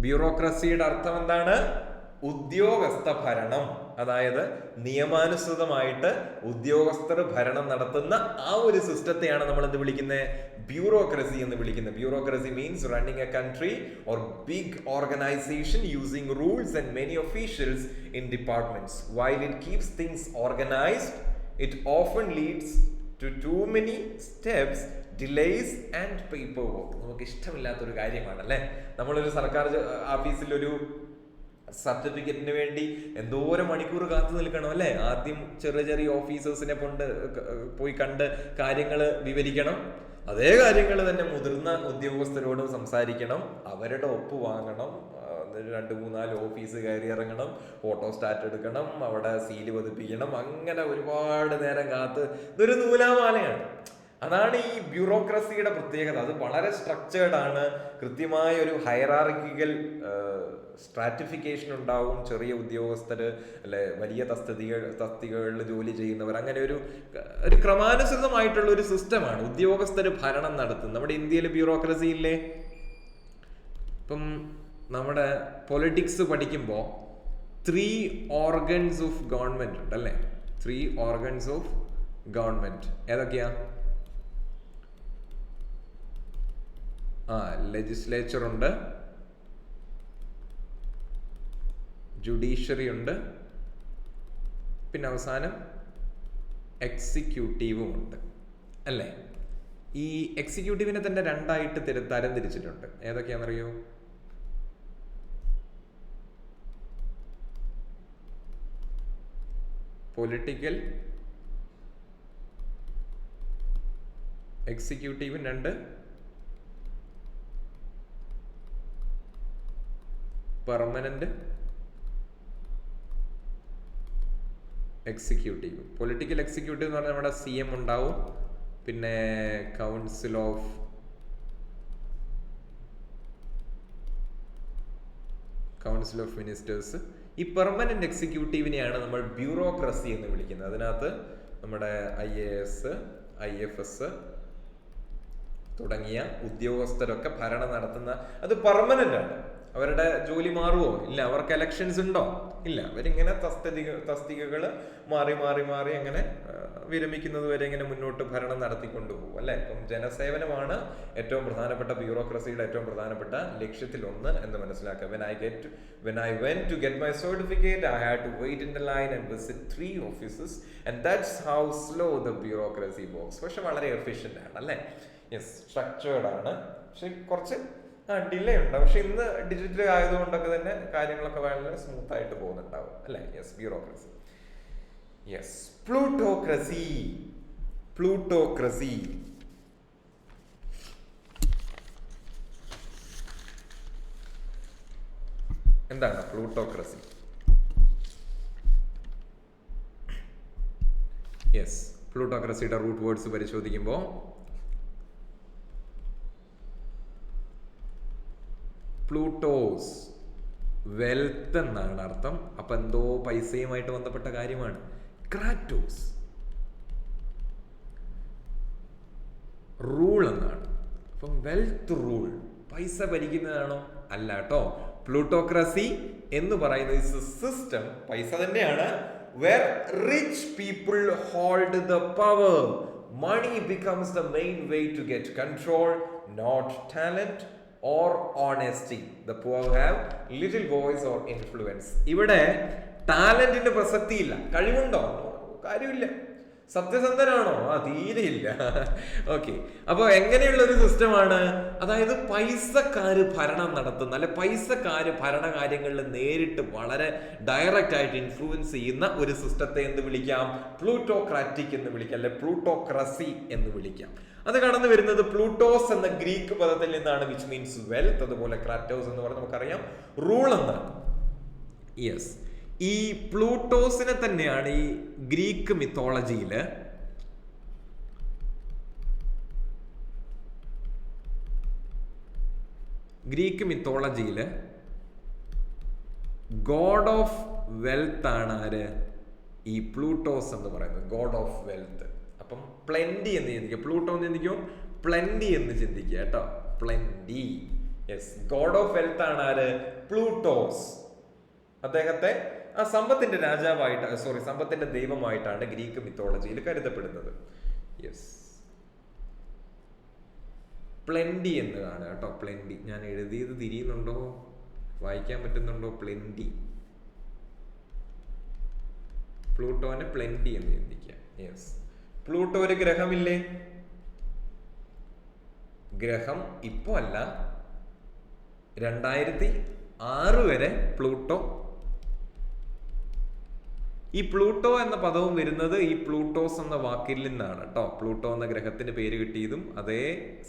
ബ്യൂറോക്രസിയുടെ അർത്ഥം എന്താണ്? ഉദ്യോഗസ്ഥ ഭരണം. അതായത് നിയമാനുസൃതമായിട്ട് ഉദ്യോഗസ്ഥർ ഭരണം നടത്തുന്ന ആ ഒരു സിസ്റ്റത്തെയാണ് നമ്മൾ എന്ത് വിളിക്കുന്നത്? ബ്യൂറോക്രസി എന്ന് വിളിക്കുന്നത്. Bureaucracy means running a country or big organisation using rules and many officials in departments. While it keeps things organised, it often leads to too many steps, delays and paper work. നമുക്ക് ഇഷ്ടമില്ലാത്തൊരു കാര്യമാണ്, അല്ലെ? നമ്മളൊരു സർക്കാർ ഓഫീസിൽ ഒരു സർട്ടിഫിക്കറ്റിന് വേണ്ടി എന്തോരം മണിക്കൂർ കാത്തു നിൽക്കണം, അല്ലെ? ആദ്യം ചെറിയ ചെറിയ ഓഫീസേഴ്സിനെ പോയി കണ്ട് കാര്യങ്ങൾ വിവരിക്കണം. അതേ കാര്യങ്ങൾ തന്നെ മുതിർന്ന ഉദ്യോഗസ്ഥരോടും സംസാരിക്കണം, അവരുടെ ഒപ്പ് വാങ്ങണം, 2-3-4 ഓഫീസ് കയറി ഇറങ്ങണം, ഫോട്ടോ സ്റ്റാറ്റ് എടുക്കണം, അവിടെ സീല് പതിപ്പിക്കണം, അങ്ങനെ ഒരുപാട് നേരം കാത്ത് ഇതൊരു നൂലാമാലയാണ്. അതാണ് ഈ ബ്യൂറോക്രസിയുടെ പ്രത്യേകത. അത് വളരെ സ്ട്രക്ചേർഡ് ആണ്. കൃത്യമായ ഒരു ഹൈറാർക്കിക്കൽ സ്ട്രാറ്റിഫിക്കേഷൻ ഉണ്ടാവും. ചെറിയ ഉദ്യോഗസ്ഥര്, അല്ലെ, വലിയ തസ്തികകളിൽ ജോലി ചെയ്യുന്നവർ, അങ്ങനെ ഒരു ക്രമാനുസൃതമായിട്ടുള്ള ഒരു സിസ്റ്റമാണ് ഉദ്യോഗസ്ഥര് ഭരണം നടത്തുന്നത്. നമ്മുടെ ഇന്ത്യയിൽ ബ്യൂറോക്രസി ഇല്ലേ? ഇപ്പം നമ്മുടെ പൊളിറ്റിക്സ് പഠിക്കുമ്പോൾ 3 ഓർഗൻസ് ഓഫ് ഗവൺമെന്റ് ഉണ്ട്, അല്ലെ? 3 ഓർഗൻസ് ഓഫ് ഗവൺമെന്റ് ഏതൊക്കെയാ? ലെജിസ്ലേച്ചർ ഉണ്ട്, ജുഡീഷ്യറി ഉണ്ട്, പിന്നെ അവസാനം എക്സിക്യൂട്ടീവും ഉണ്ട്, അല്ലേ? ഈ എക്സിക്യൂട്ടീവിനെ തന്നെ 2ആയിട്ട് തരം തിരിച്ചിട്ടുണ്ട്. ഏതൊക്കെയാണെന്നറിയോ? പൊളിറ്റിക്കൽ എക്സിക്യൂട്ടീവും 2 പെർമനന്റ് എക്സിക്യൂട്ടീവ്. പൊളിറ്റിക്കൽ എക്സിക്യൂട്ടീവ് എന്ന് പറഞ്ഞാൽ നമ്മുടെ CM ഉണ്ടാവും, പിന്നെ കൗൺസിൽ ഓഫ് മിനിസ്റ്റേഴ്സ്. ഈ പെർമനന്റ് എക്സിക്യൂട്ടീവിനെയാണ് നമ്മൾ ബ്യൂറോക്രസി എന്ന് വിളിക്കുന്നത്. അതിനകത്ത് നമ്മുടെ IAS, IFS തുടങ്ങിയ ഉദ്യോഗസ്ഥരൊക്കെ ഭരണം നടത്തുന്ന, അത് പെർമനന്റ് ആണ്. അവരുടെ ജോലി മാറുമോ? ഇല്ല. അവർക്ക് എലക്ഷൻസ് ഉണ്ടോ? ഇല്ല. അവരിങ്ങനെ തസ്തികകൾ മാറി മാറി മാറി അങ്ങനെ വിരമിക്കുന്നത് വരെ ഇങ്ങനെ മുന്നോട്ട് ഭരണം നടത്തിക്കൊണ്ടുപോകും, അല്ലെ? അപ്പം ജനസേവനമാണ് ഏറ്റവും പ്രധാനപ്പെട്ട ബ്യൂറോക്രസിയുടെ ഏറ്റവും പ്രധാനപ്പെട്ട ലക്ഷ്യത്തിൽ ഒന്ന് എന്ന് മനസ്സിലാക്കുക. When I went to get my certificate, I had to wait in the line and visit 3 offices, and that's how slow the bureaucracy works. പക്ഷെ വളരെ എഫിഷ്യന്റ് ആണ്, അല്ലെ? യെസ്, സ്ട്രക്ചേർഡ് ആണ്. പക്ഷെ കുറച്ച് ഡിലേ ഉണ്ട്. പക്ഷെ ഇന്ന് ഡിജിറ്റൽ ആയതുകൊണ്ടൊക്കെ തന്നെ കാര്യങ്ങളൊക്കെ വളരെ സ്മൂത്ത് ആയിട്ട് പോകുന്നുണ്ടാവും, അല്ലെ? Yes, bureaucracy. യെസ്, പ്ലൂട്ടോക്രസി. എന്താണ് പ്ലൂട്ടോക്രസി? യെസ്, പ്ലൂട്ടോക്രസിയുടെ റൂട്ട് വേർഡ്സ് പരിശോധിക്കുമ്പോൾ പ്ലൂട്ടോസ് വെൽത്ത് എന്നാണ് അർത്ഥം. അപ്പൊ എന്തോ പൈസയുമായിട്ട് ബന്ധപ്പെട്ട കാര്യമാണ്. ക്രാറ്റോസ് റൂൾ എന്നാണ്. അപ്പം വെൽത്ത് റൂൾ, പൈസ ഭരിക്കുന്നതാണോ? അല്ല കേട്ടോ. പ്ലൂട്ടോക്രസി എന്ന് പറയുന്നത് സിസ്റ്റം, പൈസ തന്നെയാണ്, where rich people hold the power. Money becomes the main way to get control, not talent or honesty. The poor have little voice or influence. ഇവിടെ ടാലന്റിന്റെ പ്രസക്തിയില്ല. കഴിവുണ്ടോ? കാര്യമില്ല. സത്യസന്ധനാണോ? തീരെയില്ല. ഓക്കെ, അപ്പൊ എങ്ങനെയുള്ള ഒരു സിസ്റ്റമാണ്? അതായത് പൈസക്കാര് ഭരണം നടത്തുന്ന, അല്ലെ പൈസക്കാര് ഭരണകാര്യങ്ങളിൽ നേരിട്ട് വളരെ ഡയറക്റ്റ് ആയിട്ട് ഇൻഫ്ലുവൻസ് ചെയ്യുന്ന ഒരു സിസ്റ്റത്തെ എന്ത് വിളിക്കാം? പ്ലൂട്ടോക്രാറ്റിക് എന്ന് വിളിക്കാം, അല്ലെ പ്ലൂട്ടോക്രസി എന്ന് വിളിക്കാം. അത് കടന്നു വരുന്നത് പ്ലൂട്ടോസ് എന്ന ഗ്രീക്ക് പദത്തിൽ നിന്നാണ്, വിച്ച് മീൻസ് വെൽത്ത്. അതുപോലെ ക്രാറ്റോസ് എന്ന് പറഞ്ഞാൽ നമുക്കറിയാം റൂൾ എന്നാണ്. യെസ്, ഈ പ്ലൂട്ടോസിനെ തന്നെയാണ് ഈ ഗ്രീക്ക് മിത്തോളജിയില് ഗോഡ് ഓഫ് വെൽത്ത് ആണ് ആര്? ഈ പ്ലൂട്ടോസ് എന്ന് പറയുന്നത് ഗോഡ് ഓഫ് വെൽത്ത്. അപ്പം പ്ലെൻഡി എന്ന് ചിന്തിക്കുക, പ്ലൂട്ടോ എന്ന് ചിന്തിക്കും, പ്ലെൻഡി എന്ന് ചിന്തിക്കുക കേട്ടോ. പ്ലെൻഡി, യെസ്, ഗോഡ് ഓഫ് വെൽത്ത് ആണ് ആര്? പ്ലൂട്ടോസ്. അദ്ദേഹത്തെ ആ സമ്പത്തിന്റെ രാജാവായിട്ട്, സമ്പത്തിന്റെ ദൈവമായിട്ടാണ് ഗ്രീക്ക് മിത്തോളജിയിൽ കരുതപ്പെടുന്നത്. യെസ്, പ്ലെൻഡി എന്ന് കാണുക കേട്ടോ. പ്ലെൻഡി, ഞാൻ എഴുതിയത് തിരിയുന്നുണ്ടോ? വായിക്കാൻ പറ്റുന്നുണ്ടോ? പ്ലെൻഡി, പ്ലൂട്ടോനെ പ്ലെൻഡി എന്ന് ചിന്തിക്കുക. യെസ്, പ്ലൂട്ടോ ഒരു ഗ്രഹമില്ലേ? ഗ്രഹം ഇപ്പോ അല്ല, 2006 വരെ പ്ലൂട്ടോ. ഈ പ്ലൂട്ടോ എന്ന പദവും വരുന്നത് ഈ പ്ലൂട്ടോസ് എന്ന വാക്കിൽ നിന്നാണ് കേട്ടോ. പ്ലൂട്ടോ എന്ന ഗ്രഹത്തിന് പേര് കിട്ടിയതും അതേ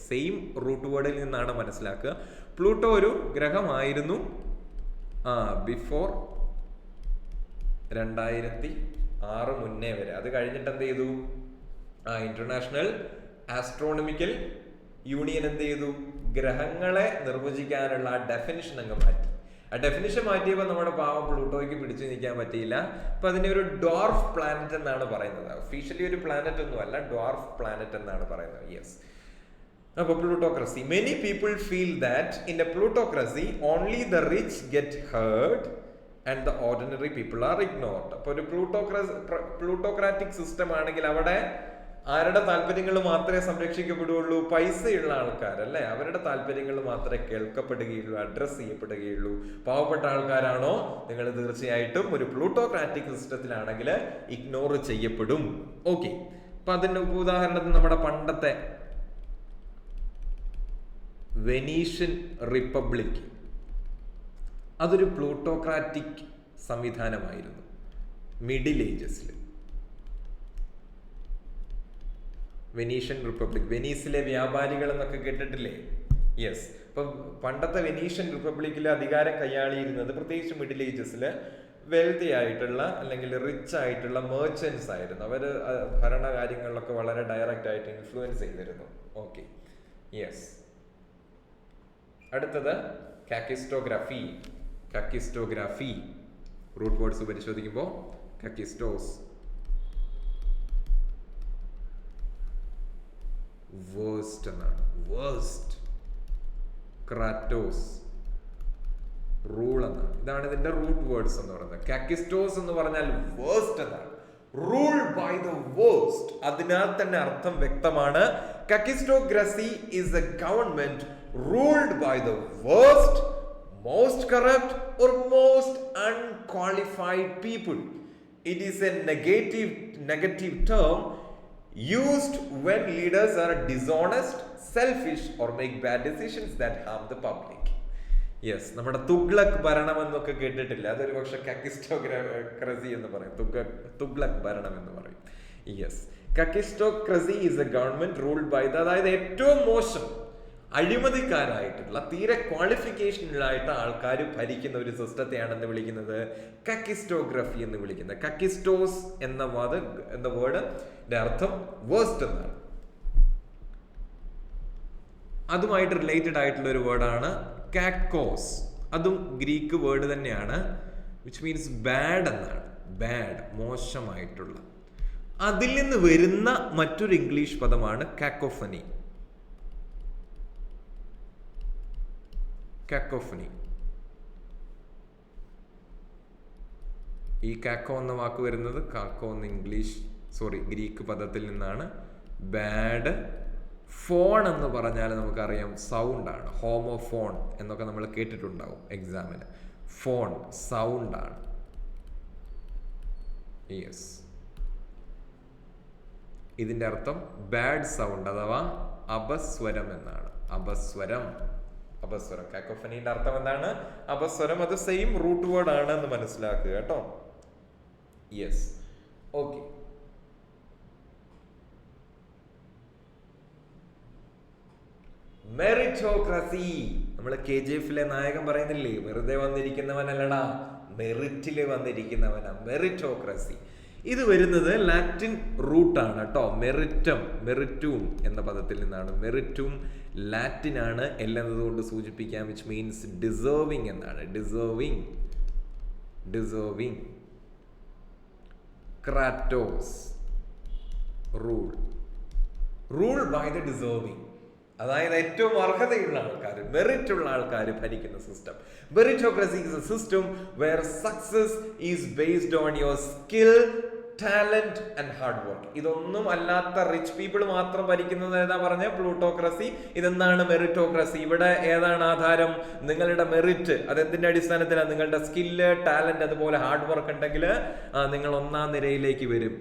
സെയിം റൂട്ട് വേർഡിൽ നിന്നാണ് മനസ്സിലാക്കുക. പ്ലൂട്ടോ ഒരു ഗ്രഹമായിരുന്നു ബിഫോർ 2006 മുന്നേ വരെ. അത് കഴിഞ്ഞിട്ട് എന്ത് ചെയ്തു? ഇന്റർനാഷണൽ ആസ്ട്രോണമിക്കൽ യൂണിയൻ എന്ത് ചെയ്തു? ഗ്രഹങ്ങളെ നിർവചിക്കാനുള്ള ആ ഡെഫിനിഷൻ അങ്ങ് മാറ്റി. ആ ഡെഫിനിഷൻ മാറ്റിയപ്പോൾ നമ്മുടെ പാവം പ്ലൂട്ടോയ്ക്ക് പിടിച്ചു നിൽക്കാൻ പറ്റിയില്ല. അപ്പൊ അതിനെ ഒരു ഡ്വാർഫ് പ്ലാനറ്റ് എന്നാണ് പറയുന്നത്. ഒഫീഷ്യലി ഒരു പ്ലാനറ്റ് ഒന്നും അല്ല, ഡ്വാർഫ് പ്ലാനറ്റ് എന്നാണ് പറയുന്നത്. യെസ്, അപ്പൊ plutocracy, many people feel that in a plutocracy only the rich get heard and the ordinary people are ignored. അപ്പൊ ഒരു പ്ലൂട്ടോക്രാറ്റിക് സിസ്റ്റം ആണെങ്കിൽ അവിടെ ആരുടെ താല്പര്യങ്ങൾ മാത്രമേ സംരക്ഷിക്കപ്പെടുകയുള്ളൂ? പൈസയുള്ള ആൾക്കാരല്ലേ, അവരുടെ താല്പര്യങ്ങൾ മാത്രമേ കേൾക്കപ്പെടുകയുള്ളൂ, അഡ്രസ് ചെയ്യപ്പെടുകയുള്ളൂ. പാവപ്പെട്ട ആൾക്കാരാണോ, നിങ്ങൾ തീർച്ചയായിട്ടും ഒരു പ്ലൂട്ടോക്രാറ്റിക് സിസ്റ്റത്തിലാണെങ്കിൽ ഇഗ്നോർ ചെയ്യപ്പെടും. ഓക്കെ, അപ്പൊ അതിന്റെ ഉദാഹരണത്തിന് നമ്മുടെ പണ്ടത്തെ വെനീഷ്യൻ റിപ്പബ്ലിക്, അതൊരു പ്ലൂട്ടോക്രാറ്റിക് സംവിധാനമായിരുന്നു മിഡിൽ ഏജസിൽ. വെനീഷ്യൻ റിപ്പബ്ലിക്, വെനീസിലെ വ്യാപാരികൾ എന്നൊക്കെ കേട്ടിട്ടില്ലേ? യെസ്, ഇപ്പൊ പണ്ടത്തെ വെനീഷ്യൻ റിപ്പബ്ലിക്കിൽ അധികാരം കൈയാളിയിരുന്നത് പ്രത്യേകിച്ച് മിഡിൽ ഏജസില് വെൽത്തി ആയിട്ടുള്ള അല്ലെങ്കിൽ റിച്ച് ആയിട്ടുള്ള മേർച്ചൻസ് ആയിരുന്നു. അവര് ഭരണകാര്യങ്ങളിലൊക്കെ വളരെ ഡയറക്റ്റ് ആയിട്ട് ഇൻഫ്ലുവൻസ് ചെയ്തിരുന്നു. Okay, yes. അടുത്തത് കാക്കിസ്റ്റോഗ്രാഫി. കാക്കിസ്റ്റോഗ്രാഫി റൂട്ട് വേർഡ്സ് പരിശോധിക്കുമ്പോൾ കാക്കിസ്റ്റോസ് വേഴ്സ്റ്റ് എന്നാണ്, വേഴ്സ്റ്റ്. ക്രാറ്റോസ് റൂൾ എന്നാണ്. ഇതാണ് ഇതിന്റെ റൂട്ട് വേർഡ്സ് എന്ന് പറയുന്നത്. കാക്കിസ്റ്റോസ് എന്ന് പറഞ്ഞാൽ വേഴ്സ്റ്റ് എന്നാണ്, റൂൾ ബൈ ദ വേഴ്സ്റ്റ്. അതിനാൽ തന്നെ അർത്ഥം വ്യക്തമാണ്. കാക്കിസ്റ്റോക്രസി is a government ruled by the worst, most corrupt or most unqualified people. It is a negative term used when leaders are dishonest, selfish or make bad decisions that harm the public. Yes, നമ്മുടെ തുഗ്ലക് ഭരണം എന്നൊക്കെ കേട്ടിട്ടില്ല? അതൊരു പക്ഷെ കാക്കിസ്റ്റോക്രസി എന്ന് പറയും, തുഗ്ലക് ഭരണം എന്ന് പറയും. Yes, kakistocracy is a government ruled by the, അതായത് ഏറ്റവും മോശം അഴിമതിക്കാരായിട്ടുള്ള തീരെ ക്വാളിഫിക്കേഷനിലായിട്ട് ആൾക്കാർ ഭരിക്കുന്ന ഒരു സിസ്റ്റത്തെയാണ് എന്ത് വിളിക്കുന്നത്? കക്കിസ്റ്റോഗ്രഫി എന്ന് വിളിക്കുന്നത്. കക്കിസ്റ്റോസ് എന്ന വേർഡിന്റെ അർത്ഥം വേഴ്സ്റ്റ് എന്നാണ്. അതുമായിട്ട് റിലേറ്റഡ് ആയിട്ടുള്ള ഒരു വേർഡാണ് കാക്കോസ്. അതും ഗ്രീക്ക് വേർഡ് തന്നെയാണ്, വിച്ച് മീൻസ് ബാഡ് എന്നാണ്. ബാഡ്, മോശമായിട്ടുള്ള. അതിൽ നിന്ന് വരുന്ന മറ്റൊരു ഇംഗ്ലീഷ് പദമാണ് കാക്കോഫനി. കാക്കോഫനി. ഈ കാക്കോ എന്ന വാക്ക് വരുന്നത് കാക്കോ എന്ന ഗ്രീക്ക് പദത്തിൽ നിന്നാണ്. ബാഡ്. ഫോൺ എന്ന് പറഞ്ഞാൽ നമുക്കറിയാം സൗണ്ടാണ്. ഹോമോഫോൺ എന്നൊക്കെ നമ്മൾ കേട്ടിട്ടുണ്ടാവും എക്സാമിന്. ഫോൺ സൗണ്ടാണ്. യെസ്, ഇതിന്റെ അർത്ഥം ബാഡ് സൗണ്ട് അഥവാ അപസ്വരം എന്നാണ്. അപസ്വരം. കാക്കോഫനിയുടെ അർത്ഥം എന്താണ്? അപസ്വരം. അത് സെയിം റൂട്ട് വേർഡ് ആണ് എന്ന് മനസ്സിലാക്കുക കേട്ടോ. Yes, okay. മെറിറ്റോക്രസി. നമ്മൾ KGF നായകൻ പറയുന്നില്ലേ, വെറുതെ വന്നിരിക്കുന്നവനല്ലടാ, മെറിറ്റില് വന്നിരിക്കുന്നവനാ. മെറിറ്റോക്രസി. ഇത് വരുന്നത് ലാറ്റിൻ റൂട്ടാണ് കേട്ടോ. മെറിറ്റും എന്ന പദത്തിൽ നിന്നാണ്. മെറിറ്റും ലാറ്റിൻ ആണ്. എല്ലാം എന്നതുകൊണ്ട് സൂചിപ്പിക്കാം, വിച്ച് മീൻസ് ഡിസേർവിങ് എന്നാണ്. Deserving. Kratos, rule by the deserving. അതായത് ഏറ്റവും അർഹതയുള്ള ആൾക്കാർ, മെറിറ്റ് ഉള്ള ആൾക്കാർ ഭരിക്കുന്ന system. Meritocracy is a system where success is based on your skill, talent and hard work. ഇതൊന്നും അല്ലാത്ത റിച്ച് പീപ്പിൾ മാത്രം ഭരിക്കുന്നത് ഏതാ പറഞ്ഞ? പ്ലൂട്ടോക്രസി. ഇതെന്താണ്? മെറിറ്റോക്രസി. ഇവിടെ ഏതാണ് ആധാരം? നിങ്ങളുടെ മെറിറ്റ്. അതെന്തിന്റെ അടിസ്ഥാനത്തിലാണ്? നിങ്ങളുടെ ടാലന്റ് അതുപോലെ ഹാർഡ് വർക്ക് ഉണ്ടെങ്കിൽ നിങ്ങൾ ഒന്നാം നിരയിലേക്ക് വരും.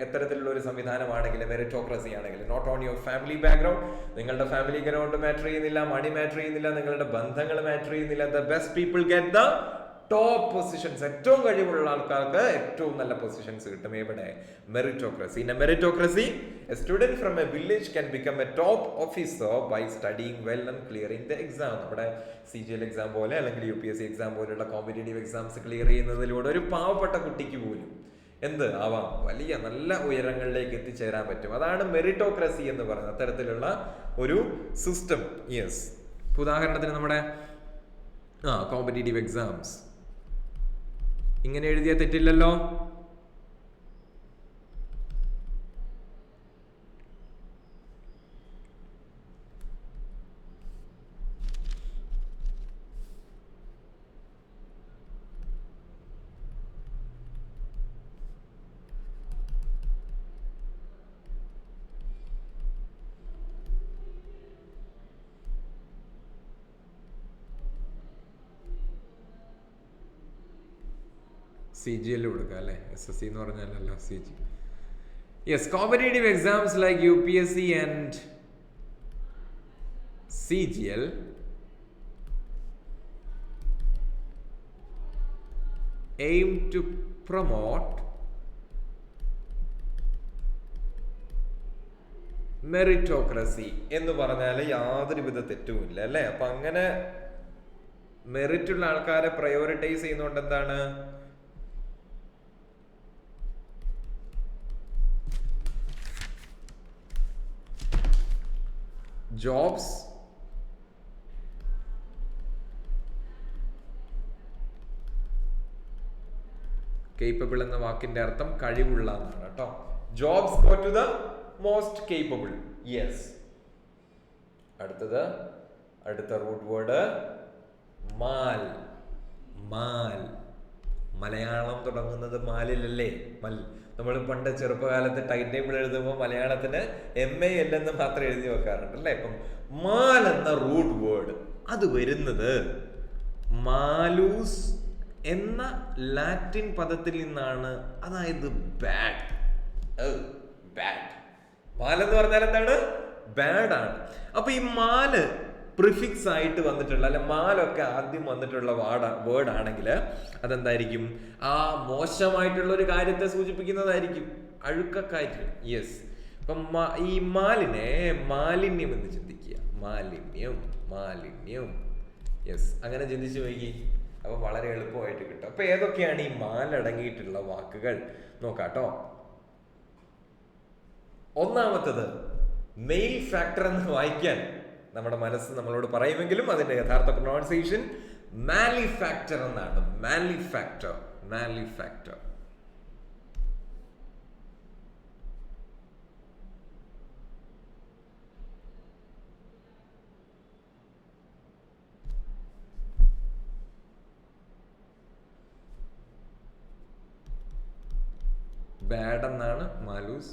എത്തരത്തിലുള്ള ഒരു സംവിധാനമാണെങ്കിലും, മെറിറ്റോക്രസി ആണെങ്കിൽ. Not on your family background. നിങ്ങളുടെ ഫാമിലി ബാക്ക്ഗ്രൗണ്ട് മാറ്റർ ചെയ്യുന്നില്ല, മണി മാറ്റർ ചെയ്യുന്നില്ല, നിങ്ങളുടെ ബന്ധങ്ങൾ മാറ്റർ ചെയ്യുന്നില്ല. The best people get the top positions. ഏറ്റവും കഴിവുള്ള ആൾക്കാർക്ക് ഏറ്റവും നല്ല പൊസിഷൻസ് കിട്ടും. എവിടെ? Meritocracy. In a meritocracy, a student from a village can become a top officer by studying well and clearing the exam. നമ്മുടെ CGL എക്സാം പോലെ അല്ലെങ്കിൽ UPSC എക്സാം പോലെയുള്ള കോമ്പറ്റേറ്റീവ് എക്സാംസ് ക്ലിയർ ചെയ്യുന്നതിലൂടെ ഒരു പാവപ്പെട്ട കുട്ടിക്ക് പോലും ആവാം, വലിയ നല്ല ഉയരങ്ങളിലേക്ക് എത്തിച്ചേരാൻ പറ്റും. അതാണ് മെറിറ്റോക്രസി എന്ന് പറയുന്നത്, അത്തരത്തിലുള്ള ഒരു സിസ്റ്റം. യെസ്. ഉദാഹരണത്തിന് നമ്മുടെ കോമ്പറ്റേറ്റീവ് എക്സാംസ് ഇങ്ങനെ എഴുതിയാൽ തെറ്റില്ലല്ലോ. CGL കൊടുക്കുക അല്ലേ? SSC എന്ന് പറഞ്ഞാലല്ലോ CG. Yes, competitive exams like UPSC and CGL aim to promote meritocracy എന്ന് പറഞ്ഞാൽ യാതൊരു വിധ തെറ്റുമില്ല അല്ലേ? അപ്പൊ അങ്ങനെ മെറിറ്റ് ഉള്ള ആൾക്കാരെ പ്രയോറിറ്റൈസ് ചെയ്യുന്നതുകൊണ്ട് എന്താണ്? ജോബ്സ്, കേപ്പബിൾ എന്ന വാക്കിന്റെ അർത്ഥം കഴിവുള്ള എന്നാണ് കേട്ടോ. Jobs go to the most capable. Yes. അടുത്ത റൂട്ട് വേർഡ് മാൽ. മലയാളം തുടങ്ങുന്നത് മാലിലല്ലേ? നമ്മൾ പണ്ട് ചെറുപ്പകാലത്ത് ടൈം ടേബിൾ എഴുതുമ്പോൾ മലയാളത്തിന് MAL എന്ന് മാത്രം എഴുതി വെക്കാറുണ്ട് അല്ലേ? ഇപ്പം മാൽ എന്ന റൂട്ട് വേർഡ് അത് വരുന്നത് മാലൂസ് എന്ന ലാറ്റിൻ പദത്തിൽ നിന്നാണ്. അതായത് ബാഡ്. മാൽ എന്ന് പറഞ്ഞാൽ എന്താണ്? ബാഡ് ആണ്. അപ്പൊ ഈ മാല് പ്രിഫിക്സ് ആയിട്ട് വന്നിട്ടുള്ള, അല്ലെ മാലൊക്കെ ആദ്യം വന്നിട്ടുള്ള വേർഡ് ആണെങ്കിൽ അതെന്തായിരിക്കും? ആ മോശമായിട്ടുള്ള ഒരു കാര്യത്തെ സൂചിപ്പിക്കുന്നതായിരിക്കും, അഴുക്കക്കാര്യം. യെസ്. അപ്പം ഈ മാലിന്യം എന്ന് ചിന്തിക്കുക. മാലിന്യം യെസ്, അങ്ങനെ ചിന്തിച്ചു നോക്കി. അപ്പൊ വളരെ എളുപ്പമായിട്ട് കിട്ടും. അപ്പൊ ഏതൊക്കെയാണ് ഈ മാലടങ്ങിയിട്ടുള്ള വാക്കുകൾ നോക്കാട്ടോ. ഒന്നാമത്തത് മെയിൽ ഫാക്ടർ എന്ന് വായിക്കാൻ നമ്മുടെ മനസ്സ് നമ്മളോട് പറയുമെങ്കിലും അതിന്റെ യഥാർത്ഥ പ്രൊനൗൺസിയേഷൻ മാലിഫാക്ടർ എന്നാണ്. മാലിഫാക്ടർ. ബാഡ് എന്നാണ് മാലൂസ്.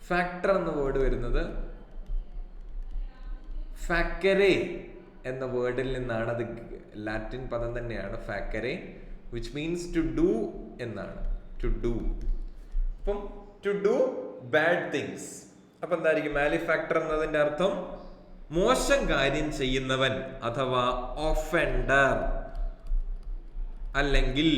ഫാക്ടർ എന്ന വേർഡ് വരുന്നത് ഫാക്കരെ എന്ന വേർഡിൽ നിന്നാണ്. അത് ലാറ്റിൻ പദം തന്നെയാണ് facere, which means to do എന്നാണ്. To do. അപ്പം ടു ഡു ബാഡ് തിങ്സ്. അപ്പൊ എന്തായിരിക്കും മാലിഫാക്ടർ എന്നതിന്റെ അർത്ഥം? മോശം കാര്യം ചെയ്യുന്നവൻ അഥവാ ഒഫൻഡർ അല്ലെങ്കിൽ